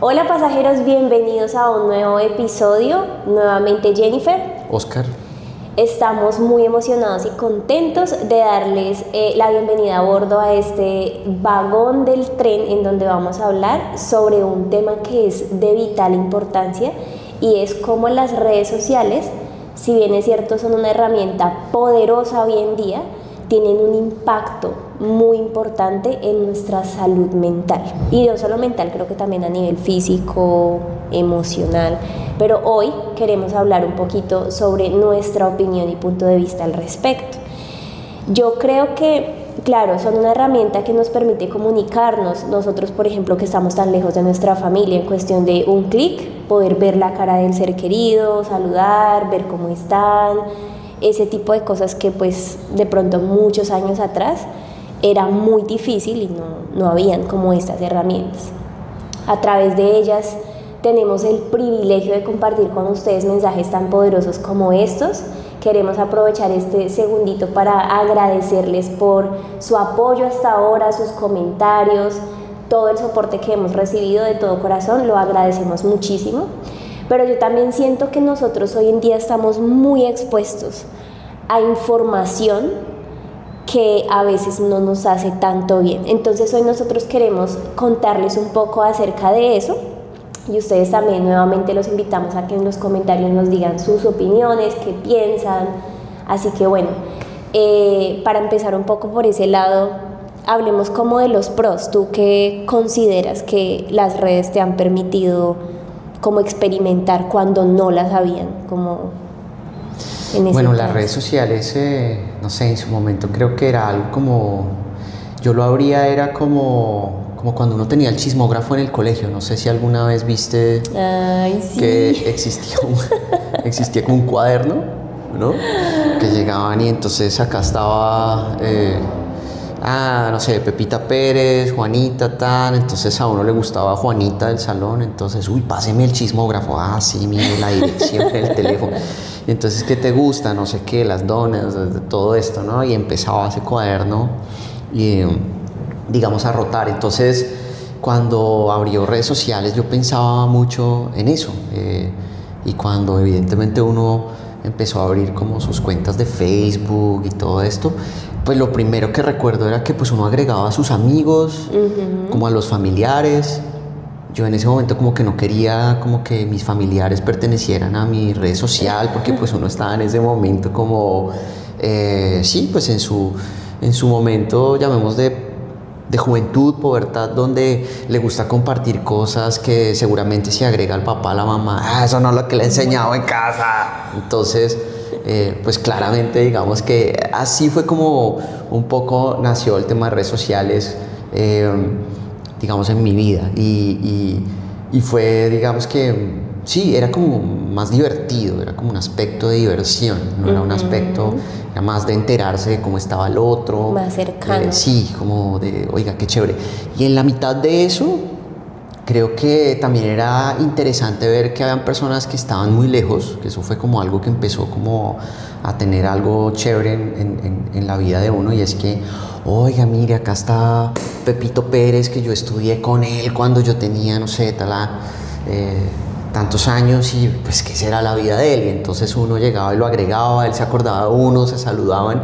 Hola pasajeros, bienvenidos a un nuevo episodio. Nuevamente Jennifer. Oscar. Estamos muy emocionados y contentos de darles la bienvenida a bordo a este vagón del tren en donde vamos a hablar sobre un tema que es de vital importancia y es cómo las redes sociales, si bien es cierto son una herramienta poderosa hoy en día, tienen un impacto muy importante en nuestra salud mental. Y no solo mental, creo que también a nivel físico, emocional. Pero hoy queremos hablar un poquito sobre nuestra opinión y punto de vista al respecto. Yo creo que, claro, son una herramienta que nos permite comunicarnos. Nosotros, por ejemplo, que estamos tan lejos de nuestra familia, en cuestión de un clic, poder ver la cara del ser querido, saludar, ver cómo están, ese tipo de cosas que pues de pronto muchos años atrás era muy difícil y no habían como estas herramientas. A través de ellas tenemos el privilegio de compartir con ustedes mensajes tan poderosos como estos. Queremos aprovechar este segundito para agradecerles por su apoyo hasta ahora, sus comentarios, todo el soporte que hemos recibido de todo corazón, lo agradecemos muchísimo. Pero yo también siento que nosotros hoy en día estamos muy expuestos a información que a veces no nos hace tanto bien. Entonces hoy nosotros queremos contarles un poco acerca de eso y ustedes también nuevamente los invitamos a que en los comentarios nos digan sus opiniones, qué piensan. Así que bueno, para empezar un poco por ese lado, hablemos como de los pros. ¿Tú qué consideras que las redes te han permitido como experimentar cuando no las habían? Bueno, las redes sociales, no sé, en su momento creo que era algo como, yo lo abría, era como cuando uno tenía el chismógrafo en el colegio. No sé si alguna vez viste que existía como un cuaderno, ¿no? Que llegaban y entonces acá estaba, no sé, Pepita Pérez, Juanita, tan, entonces a uno le gustaba Juanita del salón, entonces, páseme el chismógrafo, sí, mire la dirección, el teléfono, entonces, ¿qué te gusta? No sé qué, las donas, todo esto, ¿no? Y empezaba ese cuaderno y, digamos, a rotar. Entonces, cuando abrió redes sociales, yo pensaba mucho en eso, y cuando evidentemente uno empezó a abrir como sus cuentas de Facebook y todo esto, pues lo primero que recuerdo era que pues uno agregaba a sus amigos, como a los familiares. Yo en ese momento como que no quería como que mis familiares pertenecieran a mi red social, porque pues uno estaba en ese momento como, sí, pues en su momento, llamemos de juventud, pubertad, donde le gusta compartir cosas que seguramente si agrega al papá, a la mamá, eso no es lo que le he enseñado en casa. Entonces, pues claramente digamos que así fue como un poco nació el tema de redes sociales, digamos, en mi vida, y fue, digamos que sí, era como más divertido, era como un aspecto de diversión, no era un aspecto, era más de enterarse de cómo estaba el otro, más cercano, sí, como de, oiga, qué chévere. Y en la mitad de eso creo que también era interesante ver que habían personas que estaban muy lejos, que eso fue como algo que empezó como a tener algo chévere en la vida de uno, y es que, oiga, mire, acá está Pepito Pérez, que yo estudié con él cuando yo tenía, no sé, tantos años, y pues qué será la vida de él. Y entonces uno llegaba y lo agregaba, él se acordaba de uno, se saludaban,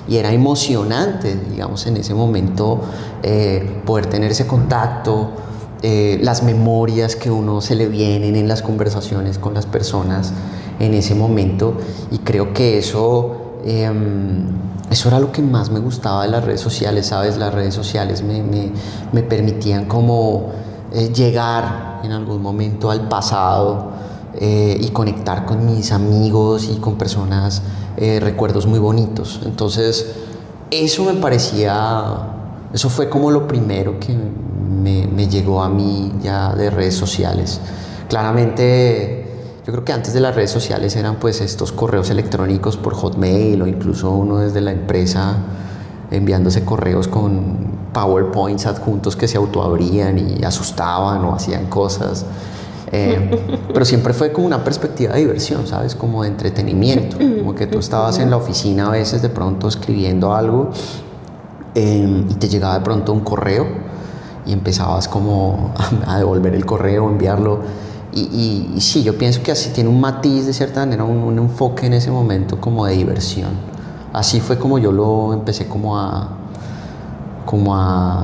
y era emocionante, digamos, en ese momento poder tener ese contacto, las memorias que uno se le vienen en las conversaciones con las personas en ese momento. Y creo que eso era lo que más me gustaba de las redes sociales, ¿sabes? Las redes sociales me permitían como llegar en algún momento al pasado, y conectar con mis amigos y con personas, recuerdos muy bonitos. Entonces, eso fue como lo primero que me llegó a mí ya de redes sociales. Claramente, yo creo que antes de las redes sociales eran pues estos correos electrónicos por Hotmail, o incluso uno desde la empresa enviándose correos con PowerPoints adjuntos que se autoabrían y asustaban o hacían cosas. Pero siempre fue como una perspectiva de diversión, ¿sabes? Como de entretenimiento, como que tú estabas en la oficina a veces de pronto escribiendo algo, y te llegaba de pronto un correo, y empezabas como a devolver el correo, enviarlo. Y sí, yo pienso que así tiene un matiz de cierta manera, un enfoque en ese momento como de diversión. Así fue como yo lo empecé como a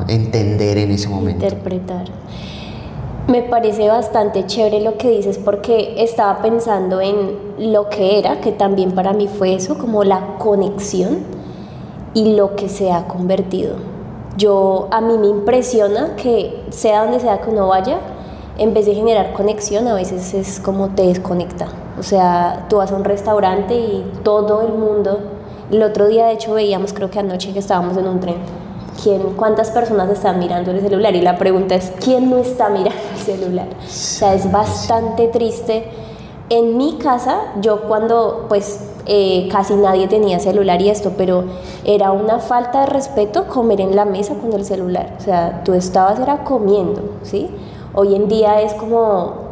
entender en ese momento. Interpretar. Me parece bastante chévere lo que dices, porque estaba pensando en lo que era, que también para mí fue eso, como la conexión, y lo que se ha convertido. A mí me impresiona que sea donde sea que uno vaya, en vez de generar conexión, a veces es como te desconecta. O sea, tú vas a un restaurante y todo el mundo... El otro día, de hecho, veíamos, creo que anoche, que estábamos en un tren, ¿cuántas personas están mirando el celular? Y la pregunta es, ¿quién no está mirando el celular? O sea, es bastante triste. En mi casa, yo cuando, pues, casi nadie tenía celular y esto, pero era una falta de respeto comer en la mesa con el celular. O sea, tú era comiendo, ¿sí? Hoy en día es como,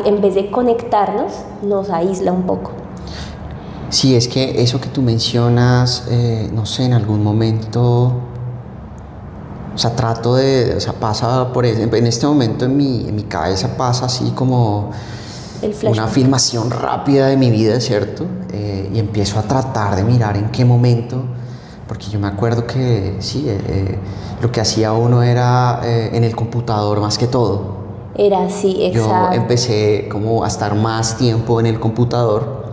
en vez de conectarnos, nos aísla un poco. Sí, es que eso que tú mencionas, no sé, en algún momento... O sea, pasa por en este momento en mi cabeza pasa así como una filmación rápida de mi vida, ¿cierto? Y empiezo a tratar de mirar en qué momento, porque yo me acuerdo que sí, lo que hacía uno era en el computador más que todo. Era así, exacto. Yo empecé como a estar más tiempo en el computador.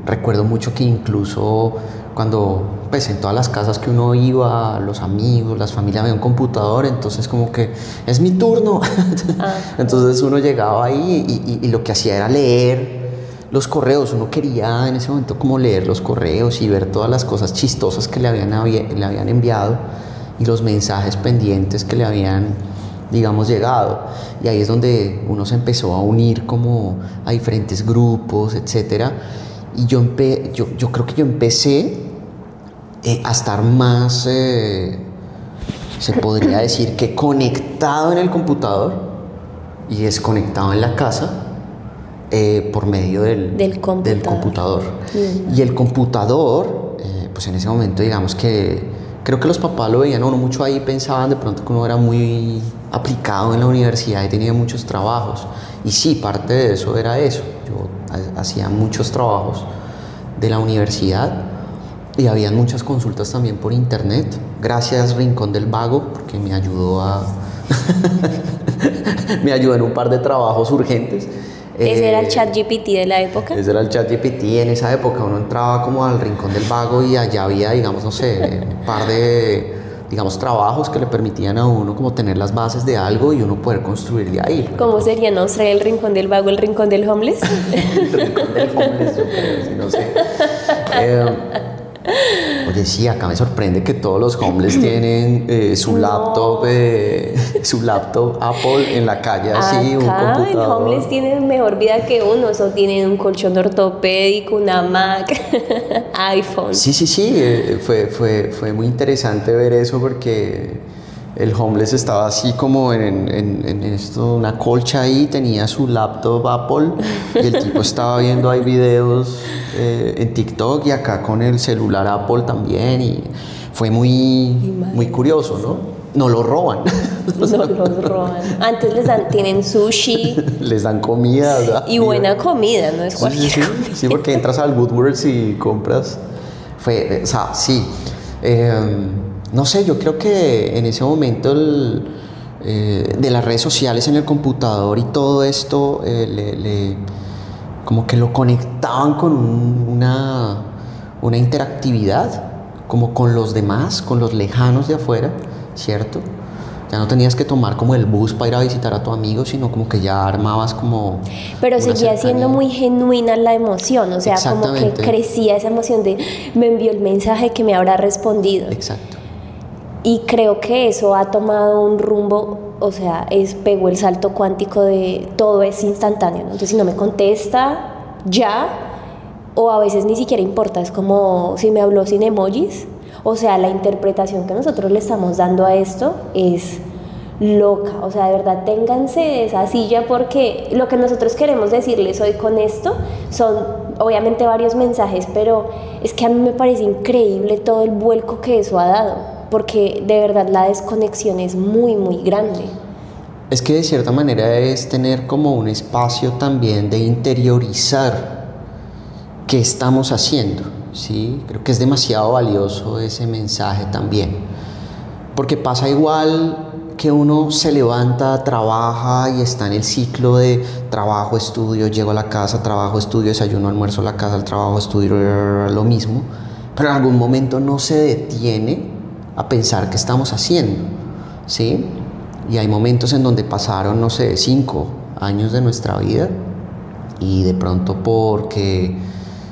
Recuerdo mucho que incluso cuando, pues, en todas las casas que uno iba, los amigos, las familias, había un computador, entonces como que es mi turno. Entonces uno llegaba ahí y lo que hacía era leer los correos. Uno quería en ese momento como leer los correos y ver todas las cosas chistosas que le habían enviado y los mensajes pendientes que le habían, digamos, llegado. Y ahí es donde uno se empezó a unir como a diferentes grupos, etcétera. Y yo creo que yo empecé a estar más, se podría decir que conectado en el computador y desconectado en la casa por medio del computador. Y el computador, pues en ese momento, digamos que creo que los papás lo veían a uno mucho ahí, pensaban de pronto que uno era muy aplicado en la universidad y tenía muchos trabajos. Y sí, parte de eso era eso. Yo hacía muchos trabajos de la universidad y había muchas consultas también por internet. Gracias Rincón del Vago, porque me ayudó me ayudó en un par de trabajos urgentes. ¿Ese era el ChatGPT de la época? Ese era el ChatGPT en esa época. Uno entraba como al Rincón del Vago y allá había, digamos, no sé, un par de, digamos, trabajos que le permitían a uno como tener las bases de algo y uno poder construir de ahí. ¿Cómo sería, no sé, el Rincón del Vago, el Rincón del Homeless? El Rincón del Homeless, yo creo, sí, no sé. Oye, sí, acá me sorprende que todos los homeless tienen su laptop Apple en la calle, así, un computador. El homeless tiene mejor vida que uno, o tienen un colchón ortopédico, una Mac, iPhone. Sí, fue muy interesante ver eso, porque el homeless estaba así como en esto, una colcha ahí, tenía su laptop Apple y el tipo estaba viendo ahí videos en TikTok y acá con el celular Apple también, y fue muy curioso, ¿no? No lo roban. No los roban. Antes tienen sushi. Les dan comida, ¿verdad? Y buena comida, no es cualquier comida. Sí, porque entras al Woodworks y compras. No sé, yo creo que en ese momento de las redes sociales en el computador y todo esto, como que lo conectaban con una interactividad, como con los demás, con los lejanos de afuera, ¿cierto? Ya no tenías que tomar como el bus para ir a visitar a tu amigo, sino como que ya armabas como... Pero seguía siendo muy genuina la emoción, o sea, como que crecía esa emoción de me envió el mensaje, que me habrá respondido. Exacto. Y creo que eso ha tomado un rumbo, o sea, pegó el salto cuántico de todo es instantáneo, ¿no? Entonces, si no me contesta ya, o a veces ni siquiera importa, es como si me habló sin emojis. O sea, la interpretación que nosotros le estamos dando a esto es loca. O sea, de verdad, ténganse de esa silla, porque lo que nosotros queremos decirles hoy con esto son obviamente varios mensajes, pero es que a mí me parece increíble todo el vuelco que eso ha dado. porque de verdad la desconexión es muy, muy grande. Es que de cierta manera es tener como un espacio también de interiorizar qué estamos haciendo, ¿sí? Creo que es demasiado valioso ese mensaje también, porque pasa igual que uno se levanta, trabaja y está en el ciclo de trabajo, estudio, llego a la casa, trabajo, estudio, desayuno, almuerzo, la casa, el trabajo, estudio, lo mismo, pero en algún momento no se detiene a pensar qué estamos haciendo, ¿sí? Y hay momentos en donde pasaron, no sé, 5 años de nuestra vida y de pronto porque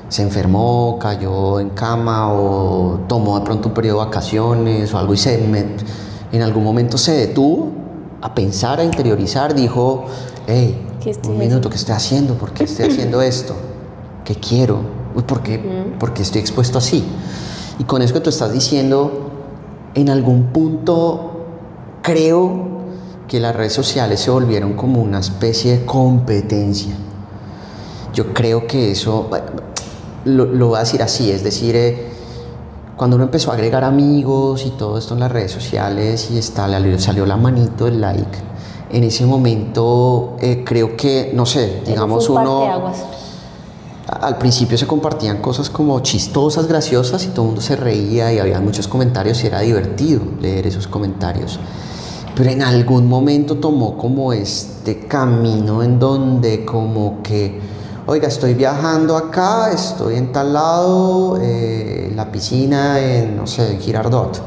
se enfermó, cayó en cama o tomó de pronto un periodo de vacaciones o algo y en algún momento se detuvo a pensar, a interiorizar, dijo, hey, un minuto, ¿qué estoy haciendo? ¿Por qué estoy haciendo esto? ¿Qué quiero? ¿Por qué estoy expuesto así? Y con eso que tú estás diciendo, en algún punto creo que las redes sociales se volvieron como una especie de competencia. Yo creo que eso, lo voy a decir así, es decir, cuando uno empezó a agregar amigos y todo esto en las redes sociales y salió la manito, el like, en ese momento creo que, no sé, digamos uno... Al principio se compartían cosas como chistosas, graciosas y todo el mundo se reía y había muchos comentarios y era divertido leer esos comentarios. Pero en algún momento tomó como este camino en donde como que, oiga, estoy viajando acá, estoy en tal lado, la piscina en, no sé, en Girardot,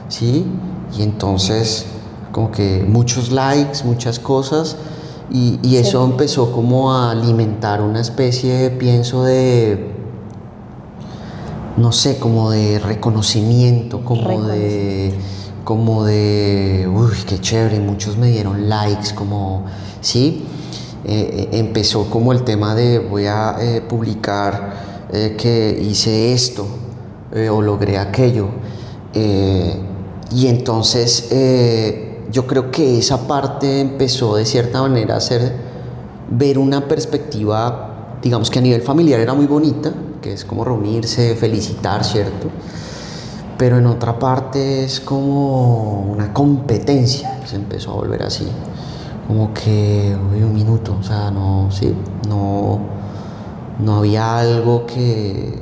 ¿sí? Y entonces como que muchos likes, muchas cosas y eso empezó como a alimentar una especie, pienso, de, no sé, como de reconocimiento, como de, uy, qué chévere, muchos me dieron likes, como, ¿sí? Empezó como el tema de voy a publicar que hice esto o logré aquello. Y entonces yo creo que esa parte empezó de cierta manera a ver una perspectiva, digamos que a nivel familiar era muy bonita, que es como reunirse, felicitar, ¿cierto? Pero en otra parte es como una competencia, se empezó a volver así, como que, uy, un minuto, o sea, no había algo que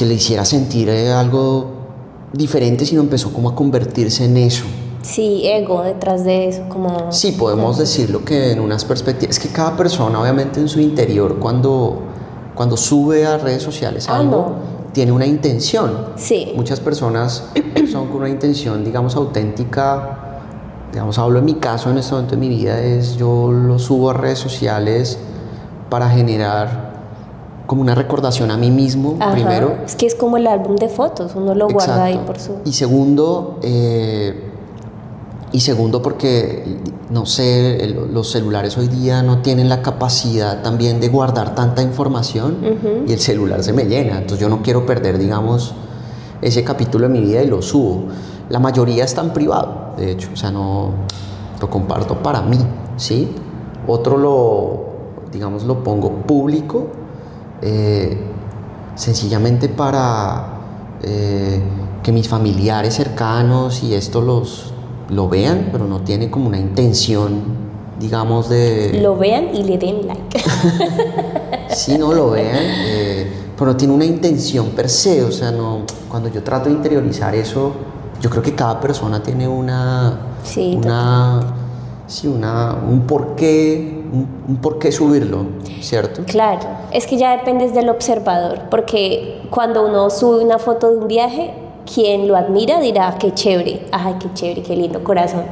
le hiciera sentir algo diferente, sino empezó como a convertirse en eso. Sí, ego detrás de eso, como... Sí, podemos decirlo que en unas perspectivas, es que cada persona obviamente en su interior cuando sube a redes sociales algo, tiene una intención. Sí. Muchas personas son con una intención, digamos, auténtica. Digamos, hablo en mi caso, en este momento de mi vida, yo lo subo a redes sociales para generar como una recordación a mí mismo. Ajá. Primero. Es que es como el álbum de fotos, uno lo guarda ahí por su... Y segundo porque, no sé, los celulares hoy día no tienen la capacidad también de guardar tanta información y el celular se me llena, entonces yo no quiero perder, digamos, ese capítulo de mi vida y lo subo. La mayoría está en privado, de hecho, o sea, no lo comparto para mí, ¿sí? Otro lo pongo público, sencillamente para que mis familiares cercanos y esto lo vean, pero no tiene como una intención, digamos, de... Lo vean y le den like. Sí, no lo vean, pero no tiene una intención per se, o sea, no, cuando yo trato de interiorizar eso, yo creo que cada persona tiene un porqué subirlo, ¿cierto? Claro, es que ya dependes del observador, porque cuando uno sube una foto de un viaje, quien lo admira dirá, qué chévere, ay, qué chévere, qué lindo corazón.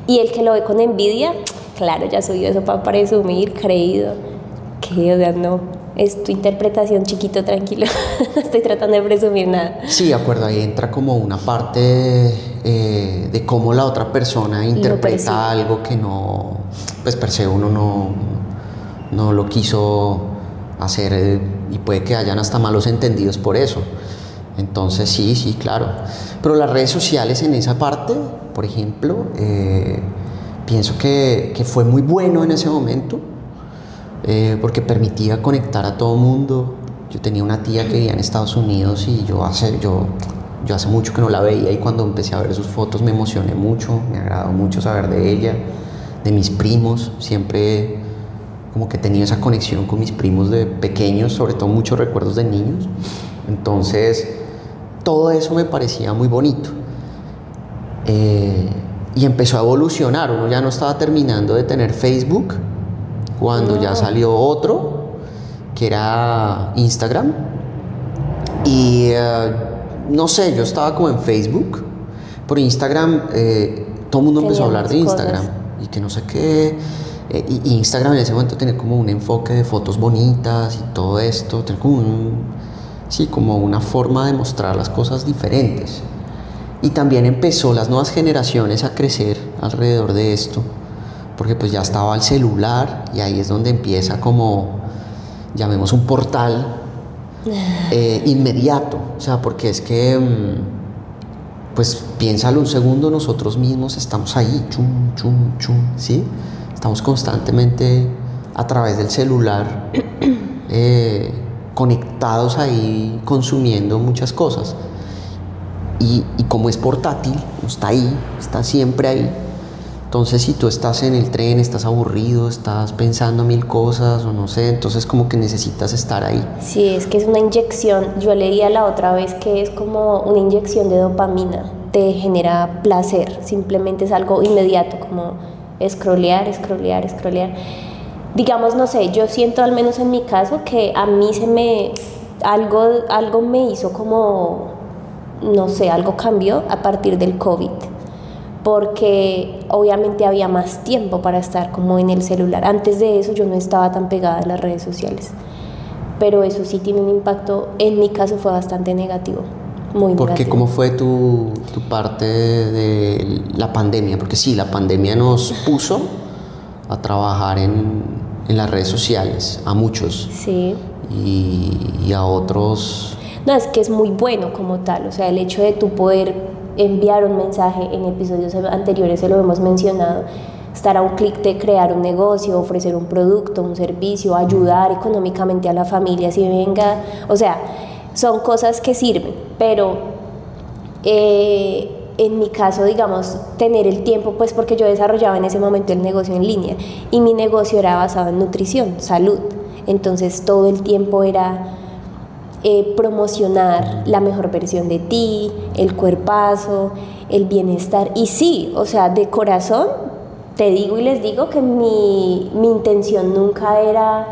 Y el que lo ve con envidia, claro, ya subió eso para presumir, creído. Que, o sea, no, es tu interpretación, chiquito, tranquilo. No estoy tratando de presumir nada. Sí, de acuerdo, ahí entra como una parte de cómo la otra persona interpreta algo que no, pues per se uno no lo quiso hacer y puede que hayan hasta malos entendidos por eso. Entonces sí, claro. Pero las redes sociales en esa parte, por ejemplo, pienso que fue muy bueno en ese momento, porque permitía conectar a todo mundo. Yo tenía una tía que vivía en Estados Unidos y yo yo hace mucho que no la veía y cuando empecé a ver sus fotos me emocioné mucho, me agradó mucho saber de ella, de mis primos. Siempre como que he tenido esa conexión con mis primos de pequeños, sobre todo muchos recuerdos de niños. Entonces, todo eso me parecía muy bonito. Y empezó a evolucionar. Uno ya no estaba terminando de tener Facebook cuando ya salió otro, que era Instagram. Y no sé, yo estaba como en Facebook. Por Instagram, todo el mundo empezó a hablar de Instagram. Y que no sé qué. Y Instagram en ese momento tenía como un enfoque de fotos bonitas y todo esto. Tenía como como una forma de mostrar las cosas diferentes. Y también empezó las nuevas generaciones a crecer alrededor de esto, porque pues ya estaba el celular y ahí es donde empieza como, llamemos un portal inmediato. O sea, porque es que, pues piénsalo un segundo, nosotros mismos estamos ahí, chum, chum, chum, ¿sí? Estamos constantemente a través del celular conectados ahí, consumiendo muchas cosas. Y como es portátil, está ahí, está siempre ahí. Entonces, si tú estás en el tren, estás aburrido, estás pensando mil cosas o no sé, entonces como que necesitas estar ahí. Sí, es que es una inyección. Yo leía la otra vez que es como una inyección de dopamina. Te genera placer, simplemente es algo inmediato, como scrollear. Digamos, no sé, yo siento al menos en mi caso que a mí algo me hizo como, no sé, algo cambió a partir del COVID, porque obviamente había más tiempo para estar como en el celular. Antes de eso yo no estaba tan pegada a las redes sociales, pero eso sí tiene un impacto, en mi caso fue bastante negativo, muy negativo. Porque ¿cómo fue tu parte de la pandemia? Porque sí, la pandemia nos puso a trabajar en las redes sociales, a muchos. Sí. Y a otros... No, es que es muy bueno como tal, o sea, el hecho de tú poder enviar un mensaje, en episodios anteriores se lo hemos mencionado, estar a un clic de crear un negocio, ofrecer un producto, un servicio, ayudar económicamente a la familia si venga, o sea, son cosas que sirven, pero en mi caso, digamos, tener el tiempo, pues porque yo desarrollaba en ese momento el negocio en línea y mi negocio era basado en nutrición, salud, entonces todo el tiempo era promocionar la mejor versión de ti, el cuerpazo, el bienestar. Y sí, o sea, de corazón te digo y les digo que mi intención nunca era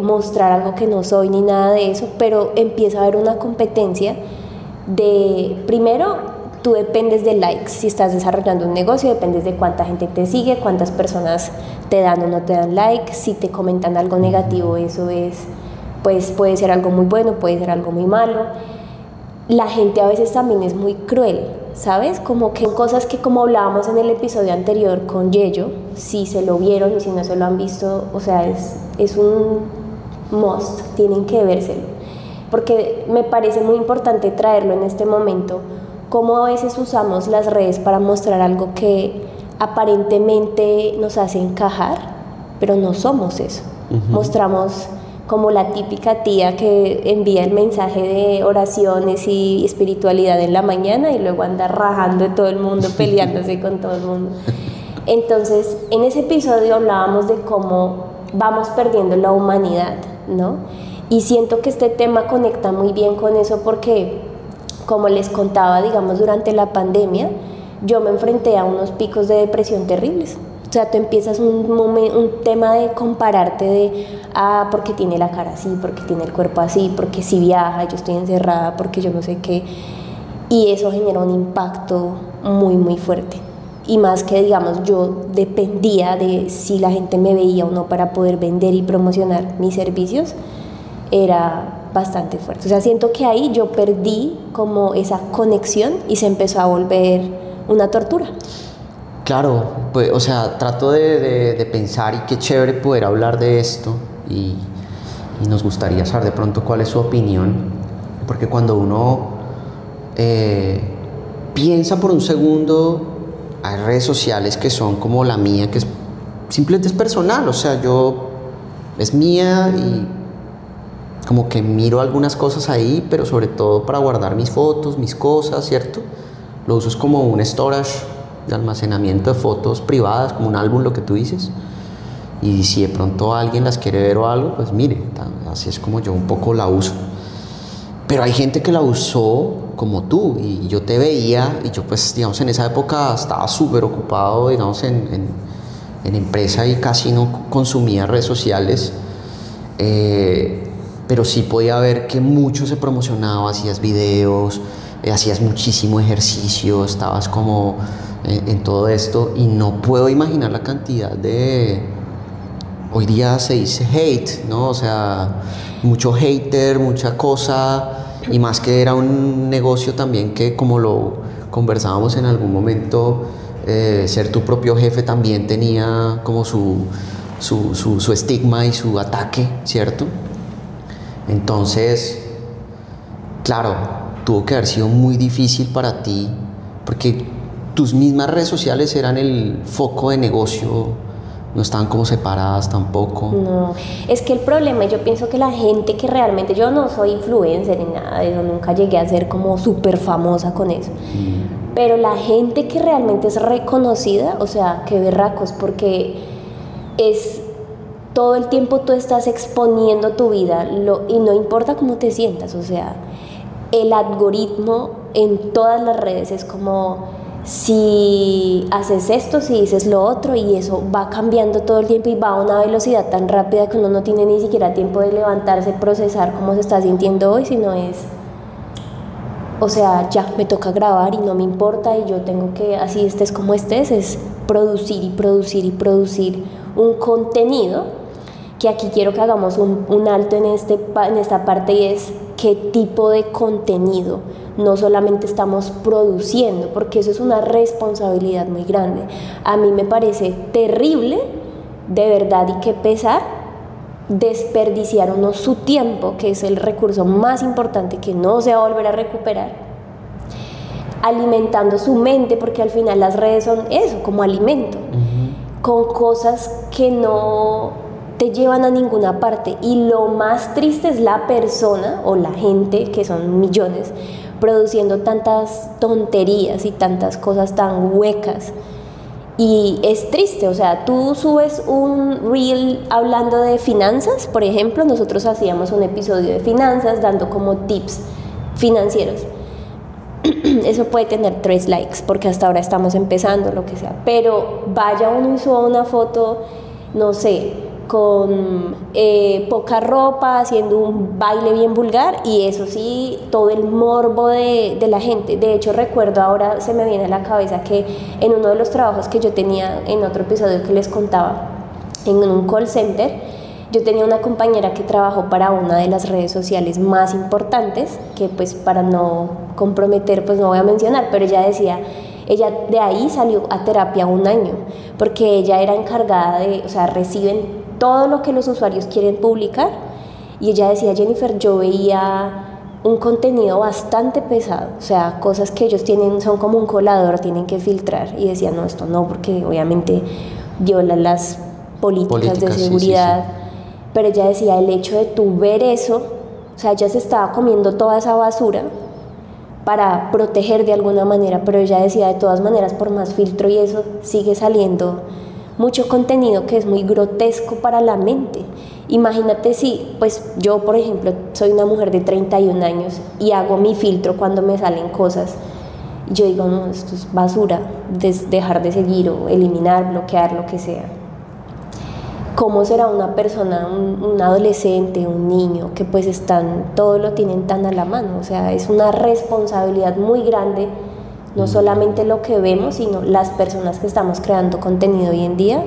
mostrar algo que no soy ni nada de eso, pero empieza a haber una competencia de, primero, tú dependes de likes. Si estás desarrollando un negocio, dependes de cuánta gente te sigue, cuántas personas te dan o no te dan like. Si te comentan algo negativo, eso es, pues puede ser algo muy bueno, puede ser algo muy malo. La gente a veces también es muy cruel, ¿sabes? Como que cosas que, como hablábamos en el episodio anterior con Yello, si se lo vieron y si no se lo han visto, o sea, es un must, tienen que vérselo, porque me parece muy importante traerlo en este momento, cómo a veces usamos las redes para mostrar algo que aparentemente nos hace encajar, pero no somos eso. Mostramos como la típica tía que envía el mensaje de oraciones y espiritualidad en la mañana y luego anda rajando de todo el mundo, peleándose con todo el mundo. Entonces, en ese episodio hablábamos de cómo vamos perdiendo la humanidad, ¿no? Y siento que este tema conecta muy bien con eso porque, como les contaba, digamos, durante la pandemia, yo me enfrenté a unos picos de depresión terribles. O sea, tú empiezas un tema de compararte de, porque tiene la cara así, porque tiene el cuerpo así, porque si viaja, yo estoy encerrada, porque yo no sé qué. Y eso genera un impacto muy, muy fuerte. Y más que, digamos, yo dependía de si la gente me veía o no para poder vender y promocionar mis servicios, era bastante fuerte. O sea, siento que ahí yo perdí como esa conexión y se empezó a volver una tortura. Claro, pues, o sea, trato de pensar y qué chévere poder hablar de esto y nos gustaría saber de pronto cuál es su opinión, porque cuando uno piensa por un segundo, hay redes sociales que son como la mía, que simplemente es personal, o sea, es mía y como que miro algunas cosas ahí, pero sobre todo para guardar mis fotos, mis cosas, ¿cierto? Lo uso como un storage de almacenamiento de fotos privadas, como un álbum, lo que tú dices. Y si de pronto alguien las quiere ver o algo, pues mire, así es como yo un poco la uso. Pero hay gente que la usó como tú, y yo te veía, y yo pues, digamos, en esa época estaba súper ocupado, digamos, en empresa y casi no consumía redes sociales. Pero sí podía ver que mucho se promocionaba, hacías videos, hacías muchísimo ejercicio, estabas como en todo esto, y no puedo imaginar la cantidad de... Hoy día se dice hate, ¿no? O sea, mucho hater, mucha cosa, y más que era un negocio también que, como lo conversábamos en algún momento, ser tu propio jefe también tenía como su estigma y su ataque, ¿cierto? Entonces, claro, tuvo que haber sido muy difícil para ti, porque tus mismas redes sociales eran el foco de negocio, no estaban como separadas tampoco. No, es que el problema, yo pienso que la gente que realmente, yo no soy influencer ni nada de eso, nunca llegué a ser como súper famosa con eso, pero la gente que realmente es reconocida, o sea, qué berracos, porque es... Todo el tiempo tú estás exponiendo tu vida y no importa cómo te sientas, o sea, el algoritmo en todas las redes es como si haces esto, si dices lo otro, y eso va cambiando todo el tiempo y va a una velocidad tan rápida que uno no tiene ni siquiera tiempo de levantarse, procesar cómo se está sintiendo hoy, sino es, o sea, ya me toca grabar y no me importa y yo tengo que, así estés como estés, es producir y producir y producir un contenido. Que aquí quiero que hagamos un alto en esta parte, y es qué tipo de contenido no solamente estamos produciendo, porque eso es una responsabilidad muy grande. A mí me parece terrible, de verdad, y qué pesar, desperdiciar uno su tiempo, que es el recurso más importante que no se va a volver a recuperar, alimentando su mente, porque al final las redes son eso, como alimento, con cosas que no te llevan a ninguna parte. Y lo más triste es la persona o la gente, que son millones, produciendo tantas tonterías y tantas cosas tan huecas. Y es triste, o sea, tú subes un reel hablando de finanzas, por ejemplo, nosotros hacíamos un episodio de finanzas dando como tips financieros. Eso puede tener 3 likes, porque hasta ahora estamos empezando, lo que sea, pero vaya uno y suba una foto, no sé, con poca ropa, haciendo un baile bien vulgar, y eso sí, todo el morbo de la gente. De hecho, recuerdo, ahora se me viene a la cabeza que en uno de los trabajos que yo tenía, en otro episodio que les contaba, en un call center, yo tenía una compañera que trabajó para una de las redes sociales más importantes, que pues para no comprometer pues no voy a mencionar, pero ella decía, ella de ahí salió a terapia 1 año, porque ella era encargada de, o sea, reciben todo lo que los usuarios quieren publicar, y ella decía, Jennifer, yo veía un contenido bastante pesado, o sea, cosas que ellos tienen, son como un colador, tienen que filtrar, y decía, no, esto no, porque obviamente viola las políticas de seguridad, sí. Pero ella decía, el hecho de tú ver eso, o sea, ella se estaba comiendo toda esa basura para proteger de alguna manera, pero ella decía, de todas maneras, por más filtro y eso, sigue saliendo mucho contenido que es muy grotesco para la mente. Imagínate si, pues yo por ejemplo soy una mujer de 31 años y hago mi filtro cuando me salen cosas, y yo digo, no, esto es basura, dejar de seguir o eliminar, bloquear, lo que sea. ¿Cómo será una persona, un adolescente, un niño, que pues todo lo tienen tan a la mano? O sea, es una responsabilidad muy grande, no solamente lo que vemos, sino las personas que estamos creando contenido hoy en día,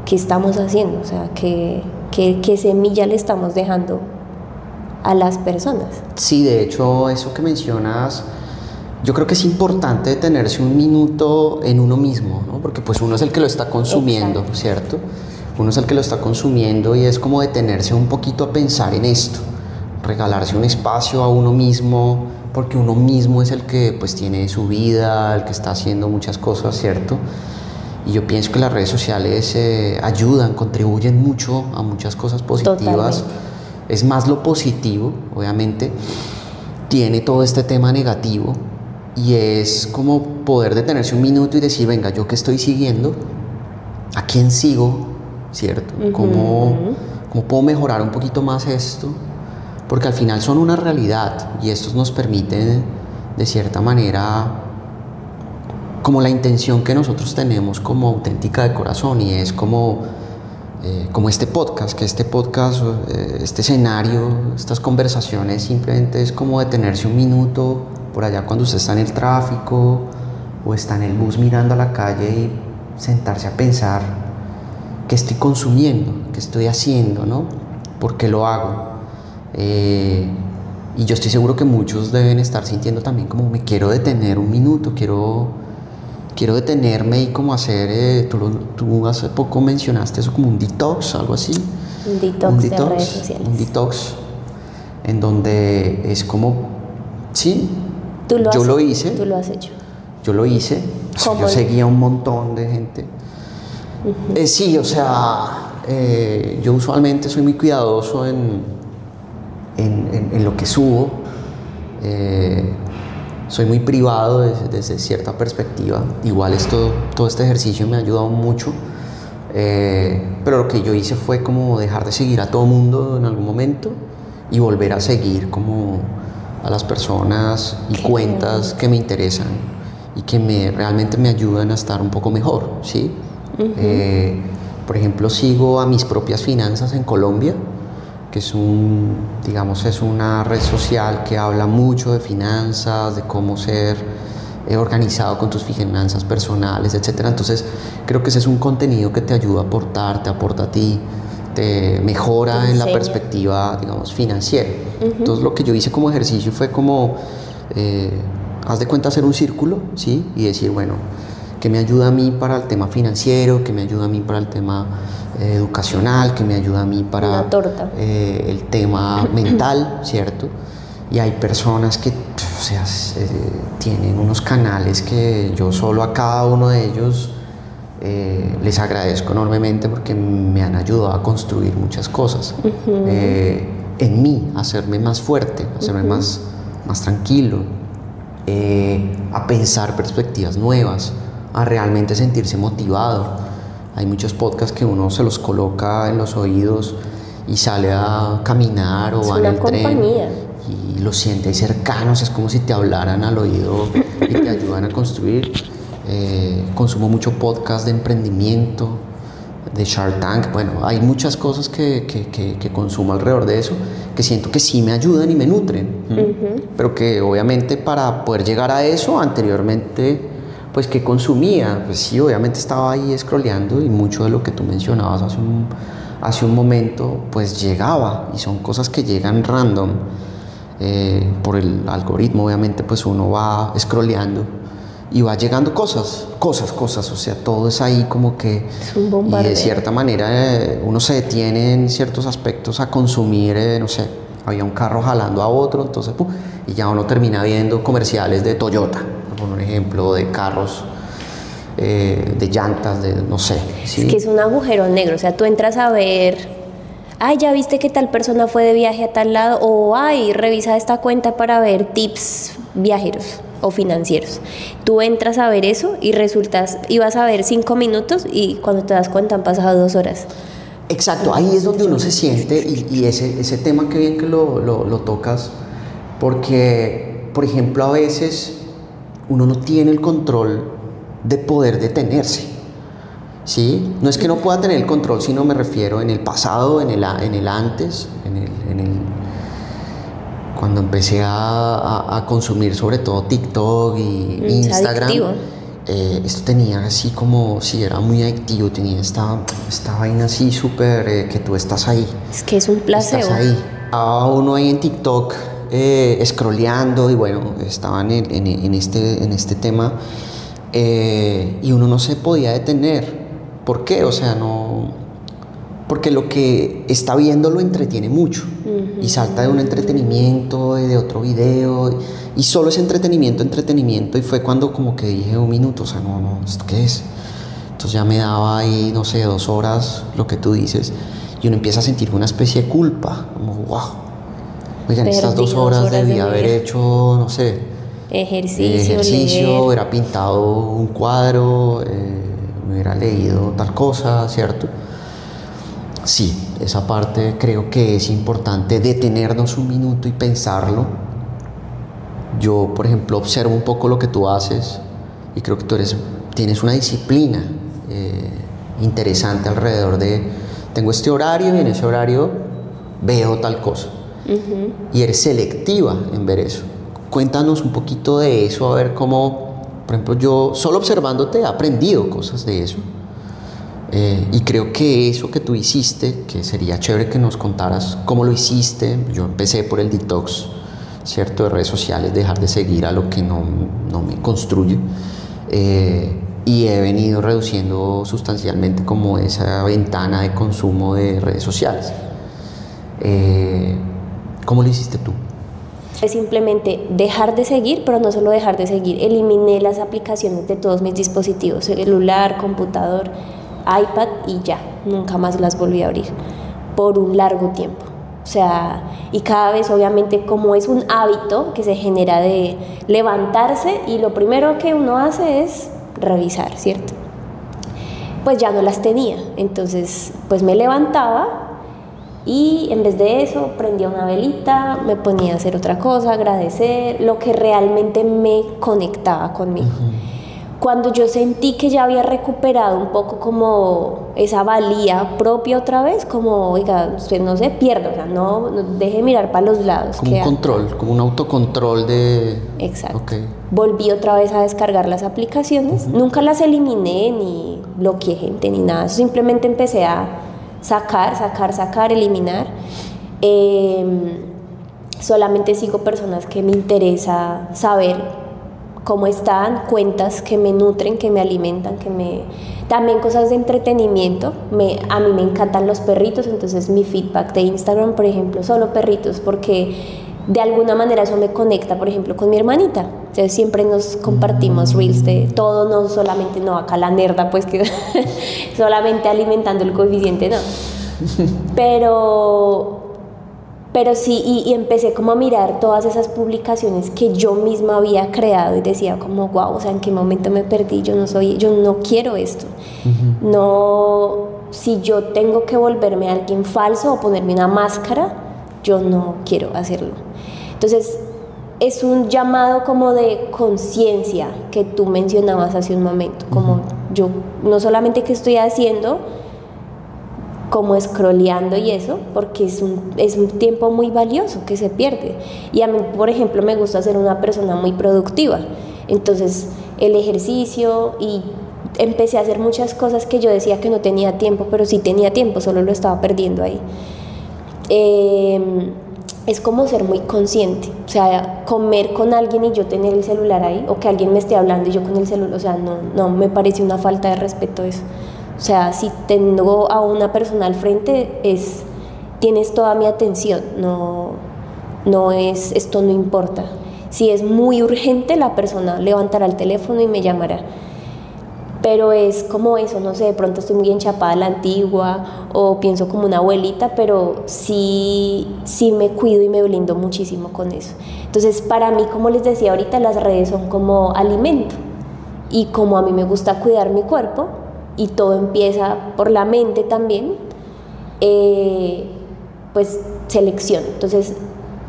¿qué estamos haciendo? O sea, ¿qué semilla le estamos dejando a las personas? Sí, de hecho, eso que mencionas, yo creo que es importante detenerse un minuto en uno mismo, ¿no? Porque pues uno es el que lo está consumiendo, exacto, ¿cierto? Uno es el que lo está consumiendo, y es como detenerse un poquito a pensar en esto, regalarse un espacio a uno mismo, porque uno mismo es el que pues tiene su vida, el que está haciendo muchas cosas, ¿cierto? Y yo pienso que las redes sociales ayudan, contribuyen mucho a muchas cosas positivas. es más lo positivo, obviamente, tiene todo este tema negativo y es como poder detenerse un minuto y decir, venga, ¿yo qué estoy siguiendo? ¿A quién sigo? ¿Cierto? ¿Cómo puedo mejorar un poquito más esto? Porque al final son una realidad y estos nos permiten, de cierta manera, como la intención que nosotros tenemos como auténtica de corazón, y es como este podcast, este escenario, estas conversaciones, simplemente es como detenerse un minuto por allá cuando usted está en el tráfico o está en el bus mirando a la calle y sentarse a pensar qué estoy consumiendo, qué estoy haciendo, ¿no? ¿Por qué lo hago? Y yo estoy seguro que muchos deben estar sintiendo también como me quiero detener un minuto, quiero detenerme y como hacer, tú hace poco mencionaste eso como un detox, algo así. Un detox de redes sociales. Un detox en donde es como, sí, yo lo hice. Tú lo has hecho. Yo lo hice, yo seguía un montón de gente. Sí, o sea, yo usualmente soy muy cuidadoso en lo que subo. Soy muy privado desde cierta perspectiva. Igual todo este ejercicio me ha ayudado mucho, pero lo que yo hice fue como dejar de seguir a todo mundo en algún momento y volver a seguir como a las personas y cuentas que me interesan y que realmente me ayudan a estar un poco mejor, ¿sí? Por ejemplo, sigo a Mis Propias Finanzas en Colombia, que es una red social que habla mucho de finanzas, de cómo ser organizado con tus finanzas personales, etc. Entonces, creo que ese es un contenido que te ayuda a aportar, te aporta a ti, te mejora en la perspectiva, digamos, financiera. Entonces, lo que yo hice como ejercicio fue como, haz de cuenta, hacer un círculo, ¿sí? Y decir, bueno, ¿qué me ayuda a mí para el tema financiero? ¿Qué me ayuda a mí para el tema educacional? ¿Qué me ayuda a mí para el tema mental? ¿Cierto? Y hay personas que, o sea, tienen unos canales que yo solo a cada uno de ellos les agradezco enormemente porque me han ayudado a construir muchas cosas en mí, a hacerme más fuerte, a hacerme más tranquilo, a pensar perspectivas nuevas, a realmente sentirse motivado. Hay muchos podcasts que uno se los coloca en los oídos y sale a caminar o va en el tren y los siente ahí cercanos, es como si te hablaran al oído y te ayudan a construir. Consumo mucho podcast de emprendimiento, de Shark Tank. Bueno, hay muchas cosas que consumo alrededor de eso, que siento que sí me ayudan y me nutren, pero que obviamente para poder llegar a eso anteriormente, pues ¿qué consumía? Pues sí, obviamente estaba ahí scrolleando y mucho de lo que tú mencionabas hace un momento pues llegaba, y son cosas que llegan random por el algoritmo. Obviamente pues uno va scrolleando y va llegando cosas, o sea, todo es ahí como que es un bombardeo. Y de cierta manera uno se detiene en ciertos aspectos a consumir, no sé, había un carro jalando a otro, entonces pum, y ya uno termina viendo comerciales de Toyota, por un ejemplo, de carros, de llantas, de no sé, ¿sí? Es que es un agujero negro, o sea, tú entras a ver, ay, ya viste que tal persona fue de viaje a tal lado, o ay, revisa esta cuenta para ver tips viajeros o financieros. Tú entras a ver eso y vas a ver 5 minutos y cuando te das cuenta han pasado 2 horas. Exacto, ahí es donde uno se siente, y ese tema que bien que lo tocas, porque, por ejemplo, a veces uno no tiene el control de poder detenerse, ¿sí? No es que no pueda tener el control, sino me refiero en el pasado, en el antes, cuando empecé a consumir sobre todo TikTok y Instagram. Esto tenía así como, sí, era muy adictivo, tenía esta vaina así súper, que tú estás ahí. Es que es un placebo. Estás ahí. Estaba uno ahí en TikTok scrolleando y bueno, estaban en este tema y uno no se podía detener. ¿Por qué? O sea, no... Porque lo que está viendo lo entretiene mucho y salta de un entretenimiento y de otro video y solo es entretenimiento, y fue cuando como que dije un minuto, o sea, no, ¿esto qué es? Entonces ya me daba ahí, no sé, 2 horas, lo que tú dices, y uno empieza a sentir una especie de culpa, como wow, oigan, Perdí estas 2 horas de debí haber hecho, no sé, ejercicio, hubiera pintado un cuadro, me hubiera leído tal cosa, ¿cierto? Sí, esa parte creo que es importante detenernos un minuto y pensarlo. Yo, por ejemplo, observo un poco lo que tú haces y creo que tienes una disciplina interesante alrededor de, tengo este horario y en ese horario veo tal cosa. Y eres selectiva en ver eso. Cuéntanos un poquito de eso, a ver cómo, por ejemplo, yo solo observándote he aprendido cosas de eso. Y creo que eso que tú hiciste, que sería chévere que nos contaras cómo lo hiciste. Yo empecé por el detox, ¿cierto? De redes sociales, dejar de seguir a lo que no me construye. Y he venido reduciendo sustancialmente como esa ventana de consumo de redes sociales. ¿Cómo lo hiciste tú? Es simplemente dejar de seguir, pero no solo dejar de seguir. Eliminé las aplicaciones de todos mis dispositivos, celular, computador, iPad y ya, nunca más las volví a abrir por un largo tiempo. O sea, y cada vez obviamente como es un hábito que se genera de levantarse y lo primero que uno hace es revisar, ¿cierto? Pues ya no las tenía, entonces pues me levantaba y en vez de eso prendía una velita, me ponía a hacer otra cosa, agradecer, lo que realmente me conectaba conmigo. Cuando yo sentí que ya había recuperado un poco como esa valía propia otra vez, como, oiga, usted no se pierda, o sea, no deje de mirar para los lados. Como un control, como un autocontrol de... Exacto. Okay. Volví otra vez a descargar las aplicaciones, nunca las eliminé, ni bloqueé gente, ni nada, simplemente empecé a sacar, eliminar. Solamente sigo personas que me interesa saber cómo están, cuentas que me nutren, que me alimentan, también cosas de entretenimiento. A mí me encantan los perritos, entonces mi feedback de Instagram, por ejemplo, solo perritos, porque de alguna manera eso me conecta, por ejemplo, con mi hermanita. Entonces siempre nos compartimos reels de todo, no solamente, no, acá la nerda, pues que solamente alimentando el coeficiente, no. Pero sí, y empecé como a mirar todas esas publicaciones que yo misma había creado y decía como, wow, o sea, ¿en qué momento me perdí? Yo no quiero esto. No, si yo tengo que volverme alguien falso o ponerme una máscara, yo no quiero hacerlo. Entonces, es un llamado como de conciencia que tú mencionabas hace un momento, como yo no solamente qué estoy haciendo, como scrolleando y eso, porque es un tiempo muy valioso que se pierde. Y a mí, por ejemplo, me gusta ser una persona muy productiva. Entonces, el ejercicio, y empecé a hacer muchas cosas que yo decía que no tenía tiempo, pero sí tenía tiempo, solo lo estaba perdiendo ahí. Es como ser muy consciente, o sea, comer con alguien y yo tener el celular ahí, o que alguien me esté hablando y yo con el celular, o sea, no me parece una falta de respeto eso. O sea, si tengo a una persona al frente, tienes toda mi atención, esto no importa. Si es muy urgente, la persona levantará el teléfono y me llamará. Pero es como eso, no sé, de pronto estoy muy enchapada a la antigua o pienso como una abuelita, pero sí me cuido y me blindo muchísimo con eso. Entonces, para mí, como les decía ahorita, las redes son como alimento. Y como a mí me gusta cuidar mi cuerpo, y todo empieza por la mente también, pues selecciono. Entonces,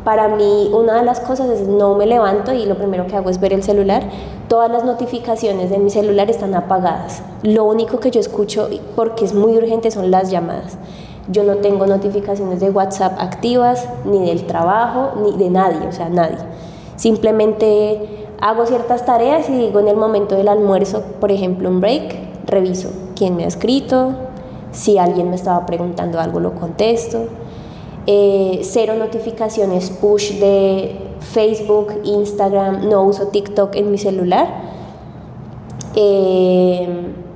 para mí una de las cosas es no me levanto y lo primero que hago es ver el celular. Todas las notificaciones de mi celular están apagadas. Lo único que yo escucho, porque es muy urgente, son las llamadas. Yo no tengo notificaciones de WhatsApp activas, ni del trabajo, ni de nadie, o sea, nadie. Simplemente hago ciertas tareas y digo en el momento del almuerzo, por ejemplo, un break, reviso quién me ha escrito, si alguien me estaba preguntando algo lo contesto. Cero notificaciones push de Facebook, Instagram, no uso TikTok en mi celular,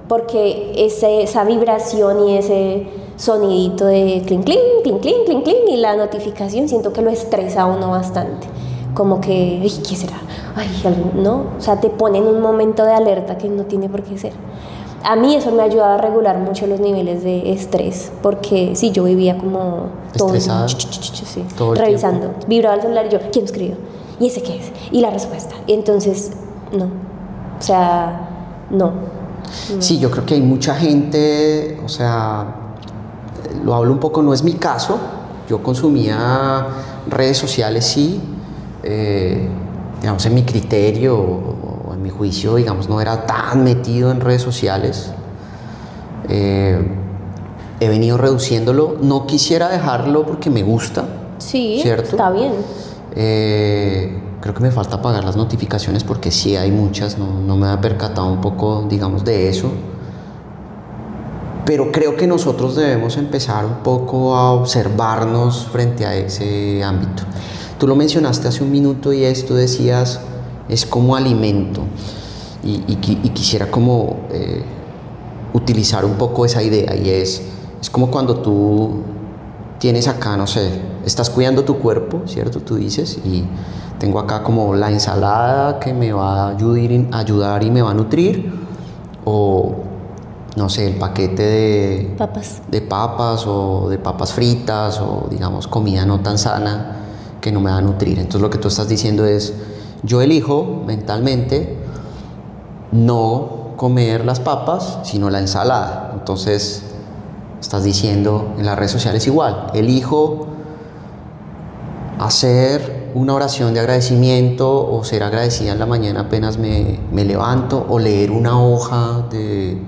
porque esa vibración y ese sonidito de clink, clink, clink, clink, clink, clink, y la notificación siento que lo estresa a uno bastante, como que, ay, ¿qué será? Ay, no, o sea, te pone en un momento de alerta que no tiene por qué ser. a mí eso me ha ayudado a regular mucho los niveles de estrés, porque sí, yo vivía como estresada, sí, todo el revisando, tiempo. vibraba el celular y yo, ¿quién escribió? ¿Y ese qué es? Y la respuesta. Y entonces, no, o sea, no. Sí, yo creo que hay mucha gente, o sea, lo hablo un poco, no es mi caso, yo consumía redes sociales, sí, digamos, en mi criterio o en mi juicio, digamos, no era tan metido en redes sociales. He venido reduciéndolo, no quisiera dejarlo porque me gusta, Sí, ¿cierto? está bien. Creo que me falta apagar las notificaciones porque sí hay muchas, no me había percatado un poco, digamos, de eso. Pero creo que nosotros debemos empezar un poco a observarnos frente a ese ámbito. Tú lo mencionaste hace un minuto y tú decías, es como alimento. Y quisiera como utilizar un poco esa idea y es como cuando tú tienes acá, no sé, estás cuidando tu cuerpo, ¿cierto? Tú dices, y tengo acá como la ensalada que me va a ayudar y me va a nutrir, o no sé, el paquete de papas o de papas fritas o digamos comida no tan sana que no me va a nutrir. Entonces lo que tú estás diciendo es, yo elijo mentalmente no comer las papas, sino la ensalada. Entonces estás diciendo en las redes sociales igual, elijo hacer una oración de agradecimiento o ser agradecida en la mañana apenas me levanto, o leer una hoja de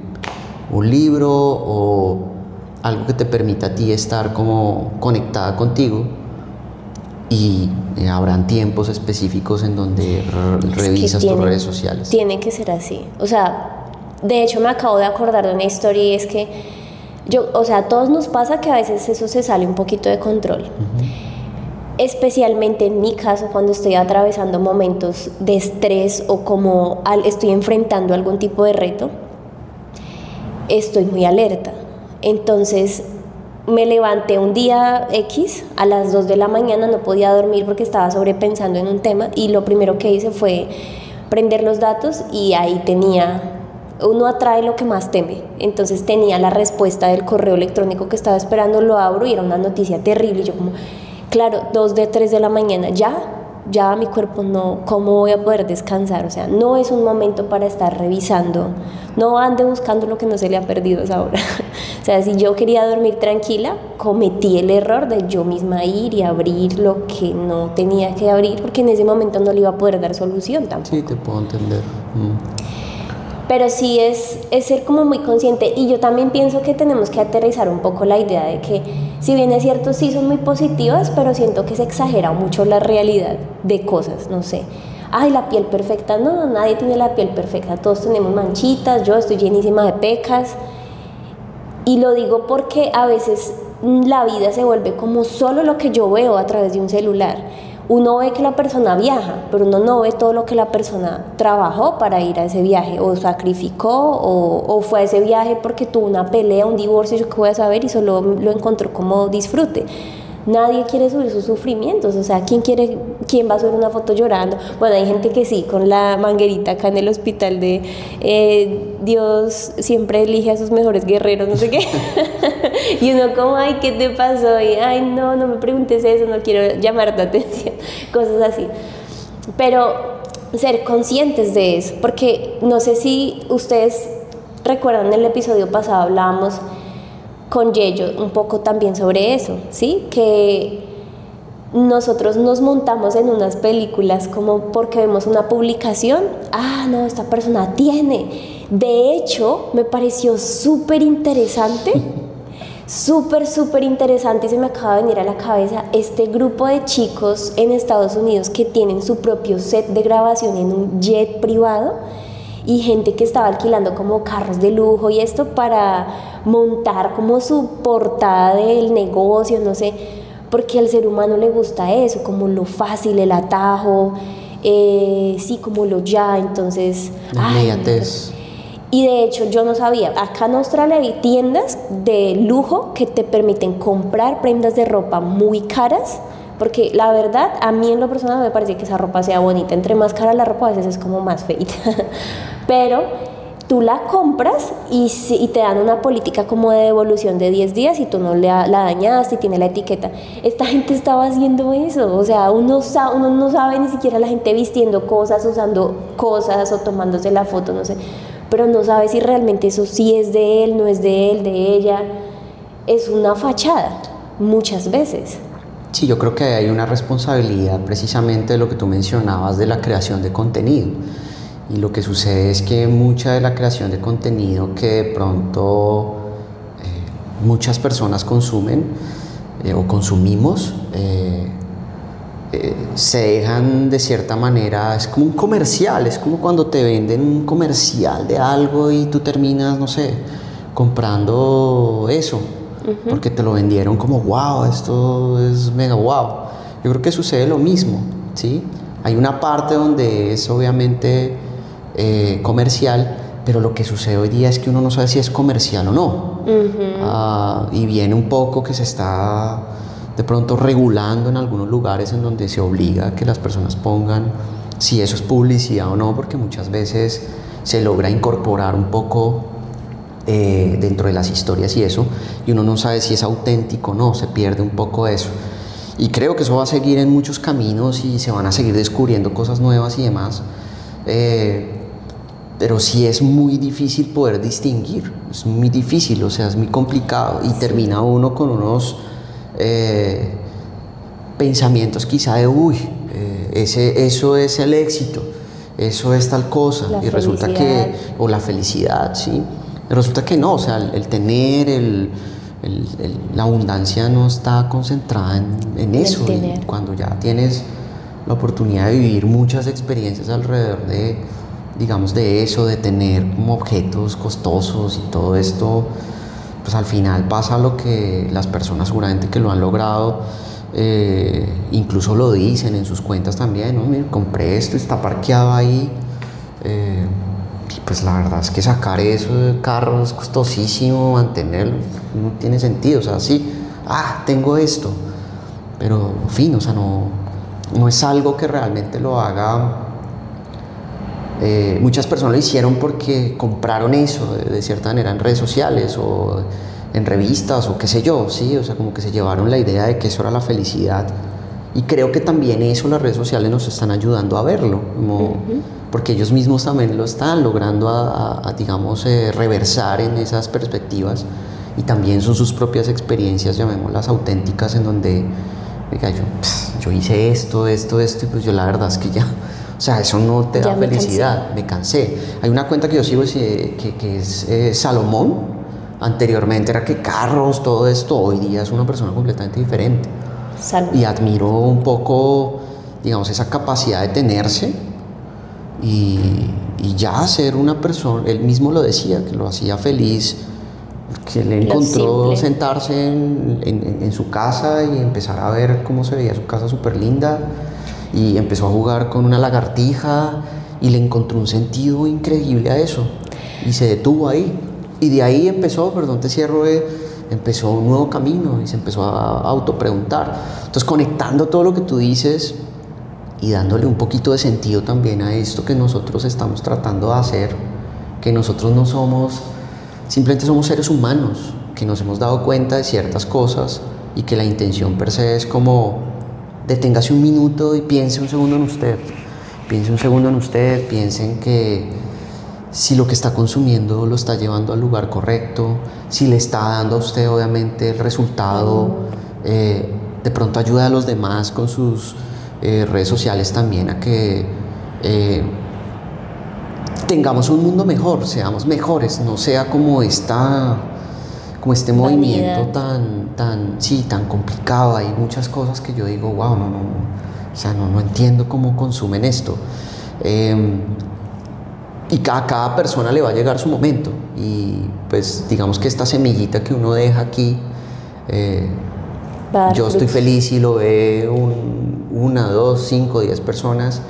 un libro o algo que te permita a ti estar como conectada contigo, y habrán tiempos específicos en donde revisas tus redes sociales. Tiene que ser así. O sea, de hecho me acabo de acordar de una historia y es que o sea, a todos nos pasa que a veces eso se sale un poquito de control. Especialmente en mi caso, cuando estoy atravesando momentos de estrés o como estoy enfrentando algún tipo de reto, estoy muy alerta. Entonces me levanté un día X a las 2 de la mañana, no podía dormir porque estaba sobrepensando en un tema, y lo primero que hice fue prender los datos y ahí uno atrae lo que más teme. Entonces tenía la respuesta del correo electrónico que estaba esperando, lo abro y era una noticia terrible, y yo como, claro, 3 de la mañana, ya mi cuerpo no, ¿cómo voy a poder descansar? O sea, no es un momento para estar revisando, no ande buscando lo que no se le ha perdido a esa hora. O sea, si yo quería dormir tranquila, cometí el error de yo misma ir y abrir lo que no tenía que abrir, porque en ese momento no le iba a poder dar solución tampoco. Sí, te puedo entender. Pero sí es ser como muy consciente, y yo también pienso que tenemos que aterrizar un poco la idea de que, si bien es cierto, sí son muy positivas, pero siento que se exagera mucho la realidad de cosas, no sé. Ay, la piel perfecta, no, nadie tiene la piel perfecta, todos tenemos manchitas, yo estoy llenísima de pecas, y lo digo porque a veces la vida se vuelve como solo lo que yo veo a través de un celular. Uno ve que la persona viaja, pero uno no ve todo lo que la persona trabajó para ir a ese viaje, o sacrificó, o fue a ese viaje porque tuvo una pelea, un divorcio, yo qué voy a saber, y solo lo encontró como disfrute. Nadie quiere subir sus sufrimientos, o sea, ¿quién va a subir una foto llorando? Bueno, hay gente que sí, con la manguerita acá en el hospital de Dios siempre elige a sus mejores guerreros, no sé qué. Y uno como, ay, ¿qué te pasó? Y ay, no me preguntes eso, no quiero llamar tu atención, cosas así. Pero ser conscientes de eso, porque no sé si ustedes recuerdan, en el episodio pasado hablábamos con Yello un poco también sobre eso, ¿sí? Que nosotros nos montamos en unas películas como porque vemos una publicación, no, esta persona tiene. De hecho, me pareció súper interesante, súper interesante, y se me acaba de venir a la cabeza este grupo de chicos en Estados Unidos que tienen su propio set de grabación en un jet privado, y gente que estaba alquilando como carros de lujo y esto para montar como su portada del negocio, no sé, porque al ser humano le gusta eso, como lo fácil, el atajo, sí, como lo ya, entonces... Inmediatez. Y de hecho yo no sabía, acá en Australia hay tiendas de lujo que te permiten comprar prendas de ropa muy caras, porque la verdad, a mí en lo personal me parece que esa ropa sea bonita. Entre más cara la ropa, a veces es como más feita. Pero tú la compras y te dan una política como de devolución de 10 días y tú no la dañaste y tiene la etiqueta. Esta gente estaba haciendo eso, o sea, uno no sabe ni siquiera la gente vistiendo cosas, usando cosas o tomándose la foto, no sé, pero no sabe si realmente eso sí es de él, no es de él, de ella. Es una fachada, muchas veces. Sí, yo creo que hay una responsabilidad precisamente de lo que tú mencionabas de la creación de contenido. Y lo que sucede es que mucha de la creación de contenido que de pronto muchas personas consumen o consumimos se dejan de cierta manera, es como un comercial, es como cuando te venden un comercial de algo y tú terminas, no sé, comprando eso, porque te lo vendieron como wow, esto es mega wow. Yo creo que sucede lo mismo, ¿sí? Hay una parte donde es obviamente comercial, pero lo que sucede hoy día es que uno no sabe si es comercial o no. Y viene un poco que se está de pronto regulando en algunos lugares en donde se obliga a que las personas pongan si eso es publicidad o no, porque muchas veces se logra incorporar un poco dentro de las historias y eso, y uno no sabe si es auténtico o no, se pierde un poco eso. Y creo que eso va a seguir en muchos caminos y se van a seguir descubriendo cosas nuevas y demás. Pero sí es muy difícil poder distinguir, es muy difícil, o sea, es muy complicado y termina uno con unos pensamientos quizá de eso es el éxito, eso es tal cosa, y resulta que, o la felicidad, ¿sí? Y resulta que no, o sea, el tener, la abundancia no está concentrada en eso, y cuando ya tienes la oportunidad de vivir muchas experiencias alrededor de, digamos, de eso, de tener como objetos costosos y todo esto, pues al final pasa lo que las personas seguramente que lo han logrado incluso lo dicen en sus cuentas también, ¿no? Mira, compré esto, está parqueado ahí, y pues la verdad es que sacar eso de carro es costosísimo, mantenerlo no tiene sentido, o sea, sí, tengo esto, pero en fin, o sea, no es algo que realmente lo haga. Muchas personas lo hicieron porque compraron eso de cierta manera en redes sociales o en revistas o qué sé yo, ¿sí? O sea, como que se llevaron la idea de que eso era la felicidad, y creo que también eso las redes sociales nos están ayudando a verlo, como, porque ellos mismos también lo están logrando digamos, reversar en esas perspectivas, y también son sus propias experiencias, llamémoslas auténticas, en donde diga yo hice esto, y pues yo la verdad es que ya, o sea, eso no te da felicidad, me cansé. Hay una cuenta que yo sigo que es Salomón. Anteriormente era que carros, todo esto, hoy día es una persona completamente diferente. Y admiro un poco, digamos, esa capacidad de tenerse y ya ser una persona. Él mismo lo decía, que lo hacía feliz, que le encontró sentarse en su casa y empezar a ver cómo se veía su casa súper linda, y empezó a jugar con una lagartija y le encontró un sentido increíble a eso y se detuvo ahí, y de ahí empezó un nuevo camino y se empezó a autopreguntar. Entonces, conectando todo lo que tú dices y dándole un poquito de sentido también a esto que nosotros estamos tratando de hacer, que nosotros no somos, simplemente somos seres humanos que nos hemos dado cuenta de ciertas cosas, y que la intención per se es como: deténgase un minuto y piense un segundo en usted. Piensen que si lo que está consumiendo lo está llevando al lugar correcto, si le está dando a usted obviamente el resultado, de pronto ayuda a los demás con sus redes sociales también a que tengamos un mundo mejor, seamos mejores, no sea como este movimiento tan complicado. Hay muchas cosas que yo digo, wow, no entiendo cómo consumen esto. Y a cada persona le va a llegar su momento, y pues digamos que esta semillita que uno deja aquí, yo estoy feliz y lo ve 1, 2, 5, 10 personas,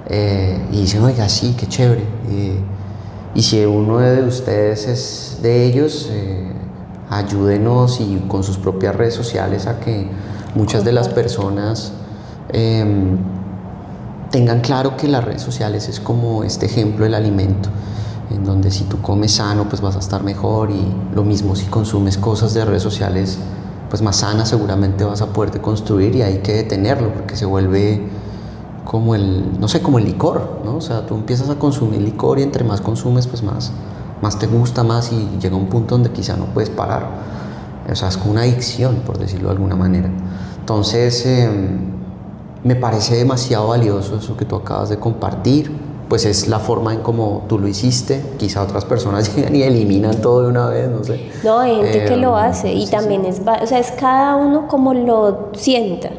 y dicen, oiga, sí, qué chévere. Y si uno de ustedes es de ellos, ayúdenos y con sus propias redes sociales a que muchas de las personas tengan claro que las redes sociales es como este ejemplo del alimento. en donde si tú comes sano pues vas a estar mejor, y lo mismo si consumes cosas de redes sociales pues más sanas seguramente vas a poderte construir, y hay que detenerlo porque se vuelve como el, no sé, como el licor, ¿no? O sea, tú empiezas a consumir licor y entre más consumes pues más te gusta más, y llega un punto donde quizá no puedes parar. O sea, es como una adicción, por decirlo de alguna manera. Entonces, me parece demasiado valioso eso que tú acabas de compartir. Pues es la forma en cómo tú lo hiciste. Quizá otras personas llegan y eliminan todo de una vez, no sé. No, hay gente que lo hace, y sí, también sí. o sea, es cada uno como lo sienta.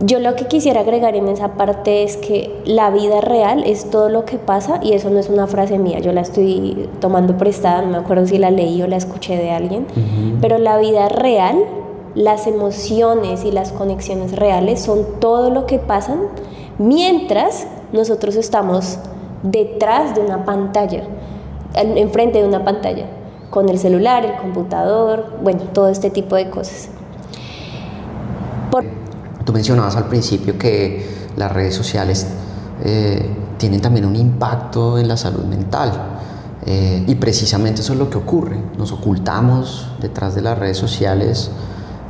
Yo lo que quisiera agregar en esa parte es que la vida real es todo lo que pasa, y eso no es una frase mía, yo la estoy tomando prestada, no me acuerdo si la leí o la escuché de alguien, pero la vida real, las emociones y las conexiones reales son todo lo que pasan mientras nosotros estamos detrás de una pantalla, enfrente de una pantalla, con el celular, el computador, bueno, todo este tipo de cosas. Tú mencionabas al principio que las redes sociales tienen también un impacto en la salud mental, y precisamente eso es lo que ocurre. Nos ocultamos detrás de las redes sociales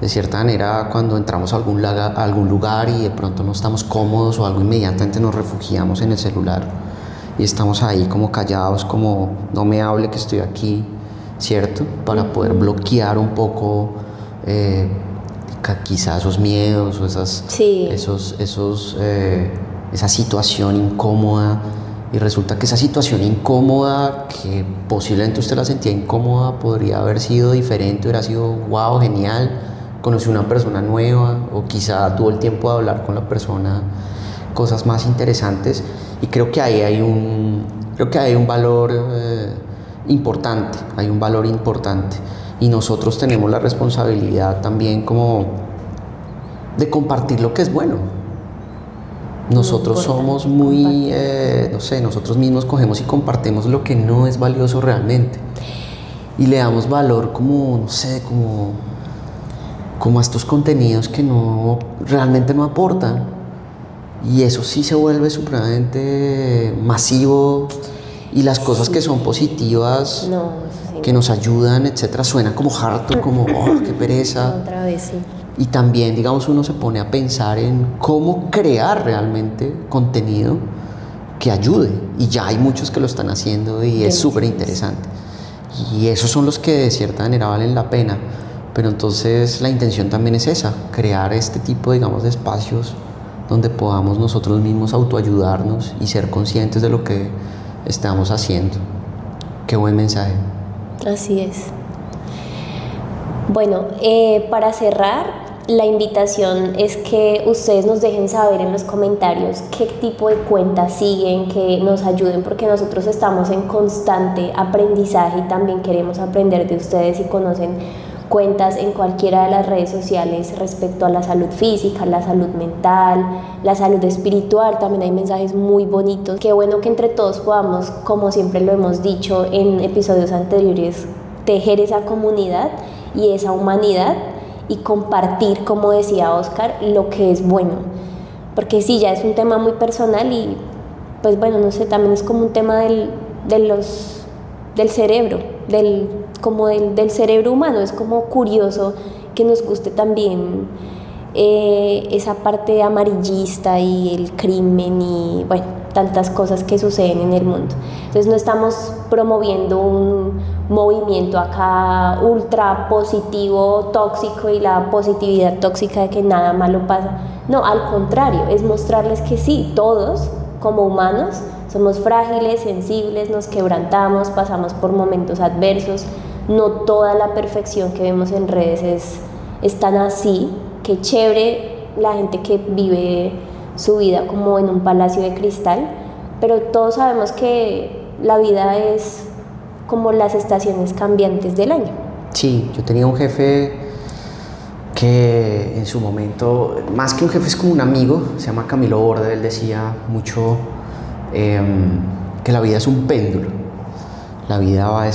de cierta manera cuando entramos a algún lugar y de pronto no estamos cómodos o algo, inmediatamente nos refugiamos en el celular y estamos ahí como callados, como no me hable que estoy aquí, ¿cierto? Para poder bloquear un poco quizás esos miedos o esa situación incómoda, y resulta que esa situación incómoda, que posiblemente usted la sentía incómoda, podría haber sido diferente, hubiera sido wow, genial, conoció una persona nueva, o quizá tuvo el tiempo de hablar con la persona cosas más interesantes, y creo que ahí hay un valor importante, y nosotros tenemos la responsabilidad también como de compartir lo que es bueno. Nosotros somos muy, no sé, nosotros mismos cogemos y compartimos lo que no es valioso realmente, y le damos valor como, no sé, como a estos contenidos que realmente no aportan, y eso sí se vuelve supremamente masivo, y las cosas que son positivas, que nos ayudan, etcétera, suena como harto, como oh, qué pereza. Otra vez, sí. Y también, digamos, uno se pone a pensar en cómo crear realmente contenido que ayude, y ya hay muchos que lo están haciendo y es súper interesante, y esos son los que de cierta manera valen la pena. Pero entonces la intención también es esa, crear este tipo, digamos, de espacios donde podamos nosotros mismos autoayudarnos y ser conscientes de lo que estamos haciendo. Qué buen mensaje. Así es. Bueno, para cerrar, la invitación es que ustedes nos dejen saber en los comentarios qué tipo de cuentas siguen, que nos ayuden, porque nosotros estamos en constante aprendizaje y también queremos aprender de ustedes. Si conocen cuentas en cualquiera de las redes sociales respecto a la salud física, la salud mental, la salud espiritual, también hay mensajes muy bonitos. Qué bueno que entre todos podamos, como siempre lo hemos dicho en episodios anteriores, tejer esa comunidad y esa humanidad y compartir, como decía Oscar, lo que es bueno, porque sí, ya es un tema muy personal y pues bueno, no sé, también es como un tema del cerebro, del cerebro humano. Es como curioso que nos guste también esa parte amarillista y el crimen y bueno, tantas cosas que suceden en el mundo. Entonces no estamos promoviendo un movimiento acá ultra positivo, tóxico, y la positividad tóxica de que nada malo pasa. No, al contrario, es mostrarles que sí, todos como humanos somos frágiles, sensibles, nos quebrantamos, pasamos por momentos adversos. No toda la perfección que vemos en redes es tan así. Qué chévere la gente que vive su vida como en un palacio de cristal, pero todos sabemos que la vida es como las estaciones cambiantes del año. Sí, yo tenía un jefe que en su momento, más que un jefe, es como un amigo, se llama Camilo Borde. Él decía mucho que la vida es un péndulo. La vida va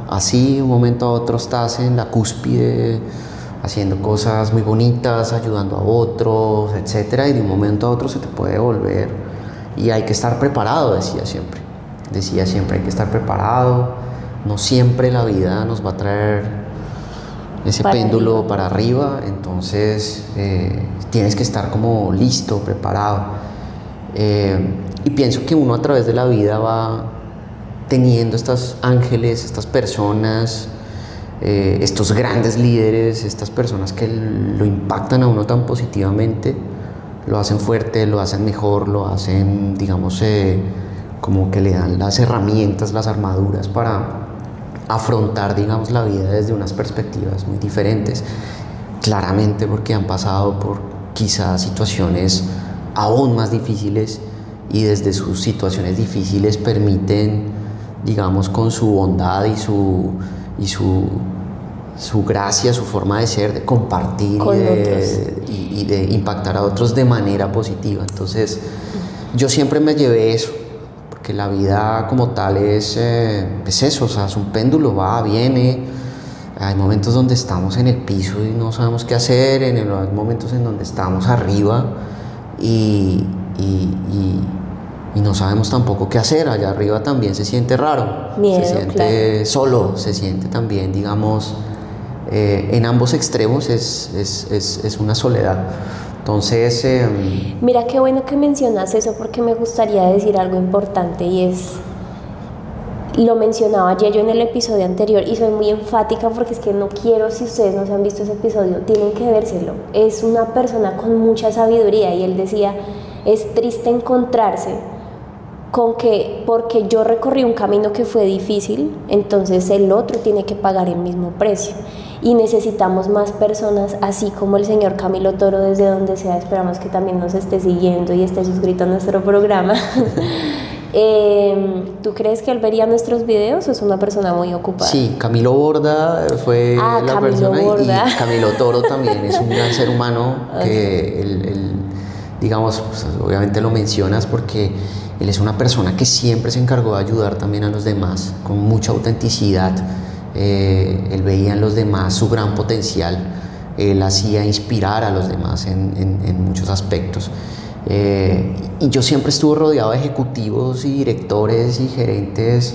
así, de un momento a otro estás en la cúspide, haciendo cosas muy bonitas, ayudando a otros, etcétera, y de un momento a otro se te puede volver, y hay que estar preparado, decía siempre. decía siempre hay que estar preparado, no siempre la vida nos va a traer ese péndulo para arriba, entonces tienes que estar como listo, preparado. Y pienso que uno a través de la vida va teniendo estos ángeles, estas personas, estos grandes líderes, estas personas que lo impactan a uno tan positivamente, lo hacen fuerte, lo hacen mejor, lo hacen, digamos, como que le dan las herramientas, las armaduras para afrontar, digamos, la vida desde unas perspectivas muy diferentes, claramente porque han pasado por quizás situaciones aún más difíciles y desde sus situaciones difíciles permiten, digamos, con su bondad y su gracia, su forma de ser, de compartir y de impactar a otros de manera positiva. Entonces yo siempre me llevé eso, que la vida como tal es eso, o sea, es un péndulo, va, viene. Hay momentos donde estamos en el piso y no sabemos qué hacer, hay momentos en donde estamos arriba y no sabemos tampoco qué hacer. Allá arriba también se siente raro, miedo, se siente solo, se siente también, digamos, en ambos extremos es una soledad. Entonces, mira qué bueno que mencionas eso, porque me gustaría decir algo importante y lo mencionaba ayer yo en el episodio anterior y soy muy enfática porque es que no quiero, si ustedes no se han visto ese episodio, tienen que vérselo. Es una persona con mucha sabiduría y él decía, es triste encontrarse con que porque yo recorrí un camino que fue difícil, entonces el otro tiene que pagar el mismo precio. Y necesitamos más personas así como el señor Camilo Toro, desde donde sea. Esperamos que también nos esté siguiendo y esté suscrito a nuestro programa. ¿Tú crees que él vería nuestros videos o es una persona muy ocupada? Sí, Camilo Borda fue la Camilo persona Borda. y Camilo Toro también es un gran ser humano que él, digamos, pues, obviamente lo mencionas porque él es una persona que siempre se encargó de ayudar también a los demás con mucha autenticidad. Él veía en los demás su gran potencial, él hacía inspirar a los demás en muchos aspectos. Y yo siempre estuve rodeado de ejecutivos y directores y gerentes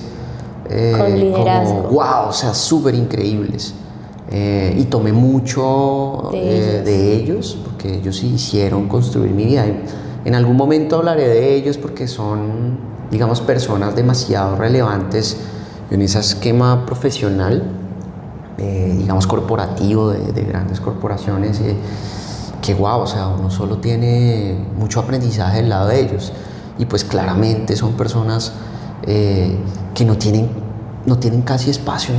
con liderazgo. como, wow, o sea, súper increíbles. Y tomé mucho de ellos, porque ellos hicieron construir mi vida. En algún momento hablaré de ellos porque son, digamos, personas demasiado relevantes en ese esquema profesional, digamos, corporativo, de grandes corporaciones, que wow, o sea, uno solo tiene mucho aprendizaje del lado de ellos. Y pues claramente son personas que no tienen casi espacio,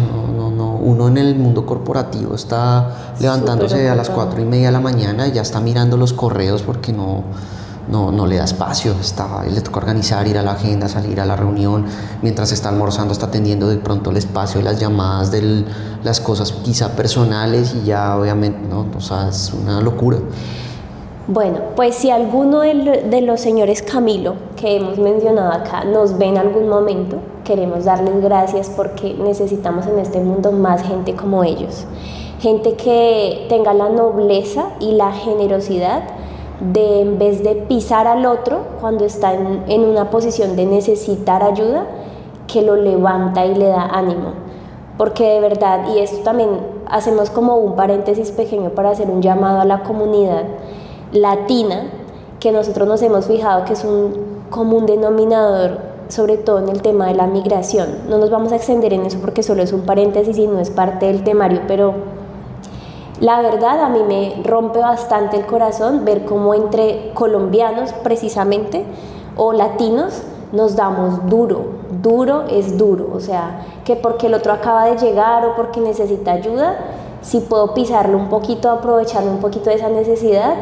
uno en el mundo corporativo está levantándose a las 4:30 de la mañana y ya está mirando los correos porque no le da espacio, le toca organizar, ir a la agenda, salir a la reunión, mientras está almorzando está atendiendo de pronto el espacio de las llamadas, de las cosas quizá personales y ya obviamente, ¿no? O sea, es una locura. Bueno, pues si alguno de los señores Camilo que hemos mencionado acá nos ve en algún momento, queremos darles gracias porque necesitamos en este mundo más gente como ellos, gente que tenga la nobleza y la generosidad de, en vez de pisar al otro cuando está en una posición de necesitar ayuda, que lo levanta y le da ánimo. Porque de verdad, y esto también hacemos como un paréntesis pequeño para hacer un llamado a la comunidad latina, que nosotros nos hemos fijado que es un común denominador, sobre todo en el tema de la migración. No nos vamos a extender en eso porque solo es un paréntesis y no es parte del temario, pero la verdad a mí me rompe bastante el corazón ver cómo entre colombianos precisamente o latinos nos damos duro es duro, o sea, que porque el otro acaba de llegar o porque necesita ayuda, si puedo pisarlo un poquito, aprovecharme un poquito de esa necesidad,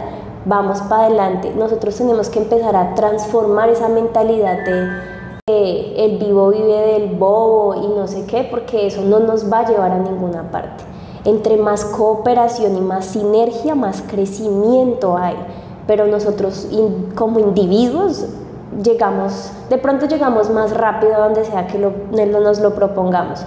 vamos para adelante. Nosotros tenemos que empezar a transformar esa mentalidad de el vivo vive del bobo y no sé qué, porque eso no nos va a llevar a ninguna parte. Entre más cooperación y más sinergia, más crecimiento hay, pero nosotros como individuos de pronto llegamos más rápido a donde sea que nos lo propongamos,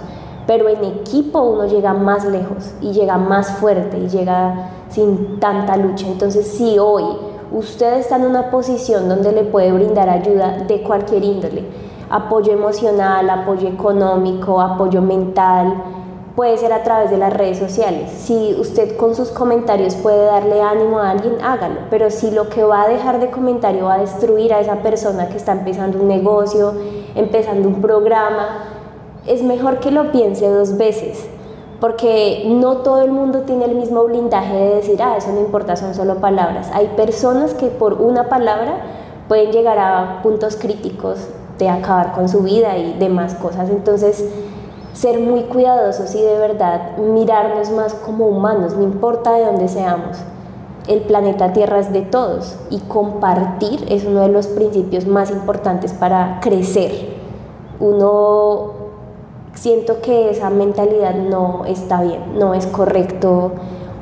pero en equipo uno llega más lejos y llega más fuerte y llega sin tanta lucha. Entonces, si hoy usted está en una posición donde le puede brindar ayuda de cualquier índole, apoyo emocional, apoyo económico, apoyo mental, puede ser a través de las redes sociales. Si usted con sus comentarios puede darle ánimo a alguien, hágalo, pero si lo que va a dejar de comentario va a destruir a esa persona que está empezando un negocio, empezando un programa, es mejor que lo piense 2 veces, porque no todo el mundo tiene el mismo blindaje de decir, eso no importa, son solo palabras. Hay personas que por una palabra pueden llegar a puntos críticos de acabar con su vida y demás cosas. Entonces, ser muy cuidadosos y de verdad mirarnos más como humanos, no importa de dónde seamos. El planeta Tierra es de todos y compartir es uno de los principios más importantes para crecer. Siento que esa mentalidad no está bien, no es correcto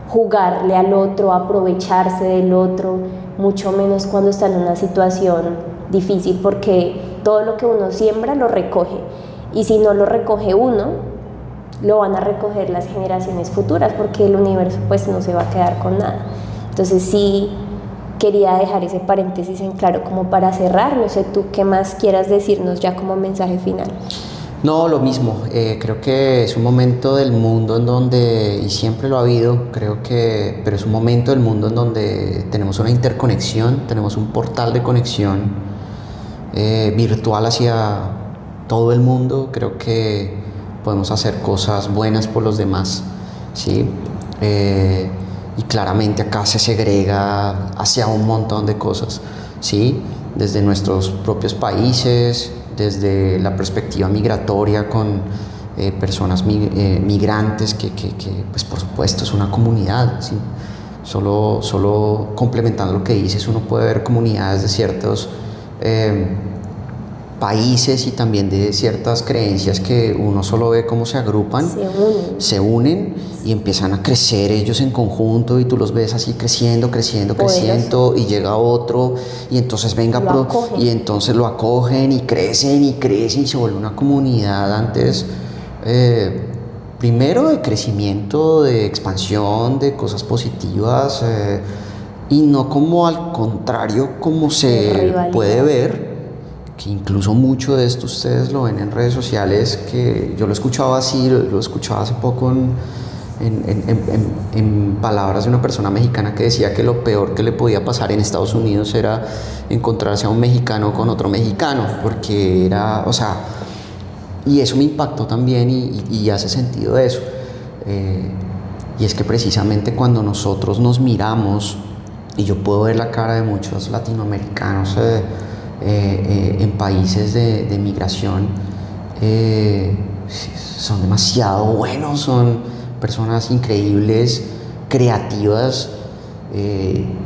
jugarle al otro, aprovecharse del otro, mucho menos cuando está en una situación difícil, porque todo lo que uno siembra lo recoge. Y si no lo recoge uno, lo van a recoger las generaciones futuras, porque el universo pues no se va a quedar con nada. Entonces sí quería dejar ese paréntesis en claro como para cerrar. No sé tú qué más quieras decirnos ya como mensaje final. No, lo mismo. Creo que es un momento del mundo en donde, y siempre lo ha habido, pero es un momento del mundo en donde tenemos una interconexión, tenemos un portal de conexión virtual hacia todo el mundo. Creo que podemos hacer cosas buenas por los demás, ¿sí? Y claramente acá se segrega hacia un montón de cosas, ¿sí? Desde nuestros propios países, desde la perspectiva migratoria con personas migrantes, que pues por supuesto es una comunidad, ¿sí? Solo complementando lo que dices, uno puede ver comunidades de ciertos países y también de ciertas creencias que uno solo ve cómo se agrupan, se unen y empiezan a crecer ellos en conjunto, y tú los ves así creciendo y llega otro y entonces y entonces lo acogen y crecen y se vuelve una comunidad antes primero de crecimiento, de expansión, de cosas positivas, y no como al contrario como se puede ver, que incluso mucho de esto ustedes lo ven en redes sociales, que yo lo escuchaba así, lo escuchaba hace poco en palabras de una persona mexicana que decía que lo peor que le podía pasar en Estados Unidos era encontrarse a un mexicano con otro mexicano, porque era, o sea, y eso me impactó también y hace sentido eso, y es que precisamente cuando nosotros nos miramos, y yo puedo ver la cara de muchos latinoamericanos en países de migración, son demasiado buenos, son personas increíbles, creativas,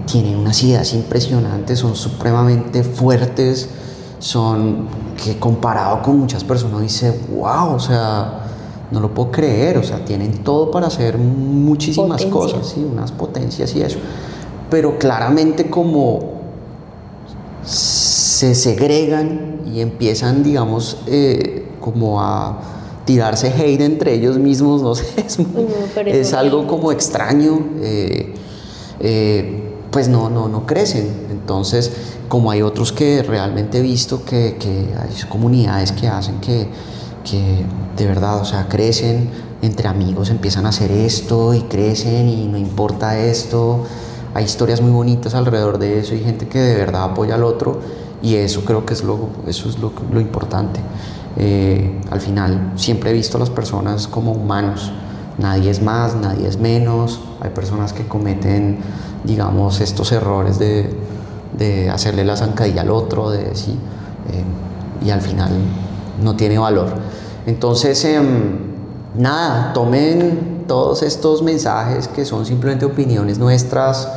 tienen unas ideas impresionantes, son supremamente fuertes, son que comparado con muchas personas dice wow, o sea, no lo puedo creer, o sea, tienen todo para hacer muchísimas cosas, ¿sí? Unas potencias y eso, pero claramente como se segregan y empiezan, digamos, como a tirarse hate entre ellos mismos, no sé, es algo como extraño, pues no crecen. Entonces, como hay otros que realmente he visto que hay comunidades que hacen que de verdad, o sea, crecen entre amigos, empiezan a hacer esto y crecen y no importa esto. Hay historias muy bonitas alrededor de eso y gente que de verdad apoya al otro, y eso creo que es lo importante. Al final siempre he visto a las personas como humanos, nadie es más, nadie es menos. Hay personas que cometen, digamos, estos errores de hacerle la zancadilla al otro, y al final no tiene valor. Entonces, nada, tomen todos estos mensajes que son simplemente opiniones nuestras,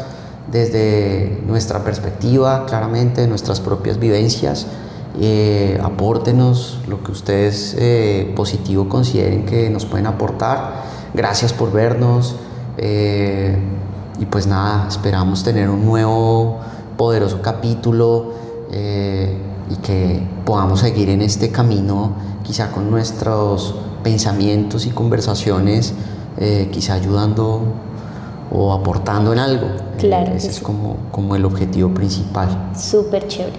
desde nuestra perspectiva, claramente, nuestras propias vivencias. Apórtenos lo que ustedes positivo consideren que nos pueden aportar. Gracias por vernos, y pues nada, esperamos tener un nuevo poderoso capítulo, y que podamos seguir en este camino, quizá con nuestros pensamientos y conversaciones, quizá ayudando o aportando en algo. Claro, ese es como el objetivo principal. Súper chévere.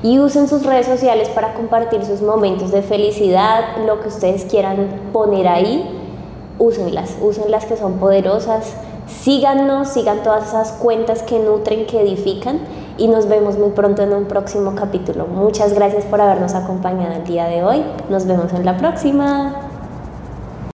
y usen sus redes sociales para compartir sus momentos de felicidad, lo que ustedes quieran poner ahí, úsenlas que son poderosas. Síganos, sigan todas esas cuentas que nutren, que edifican, y nos vemos muy pronto en un próximo capítulo. Muchas gracias por habernos acompañado el día de hoy. Nos vemos en la próxima.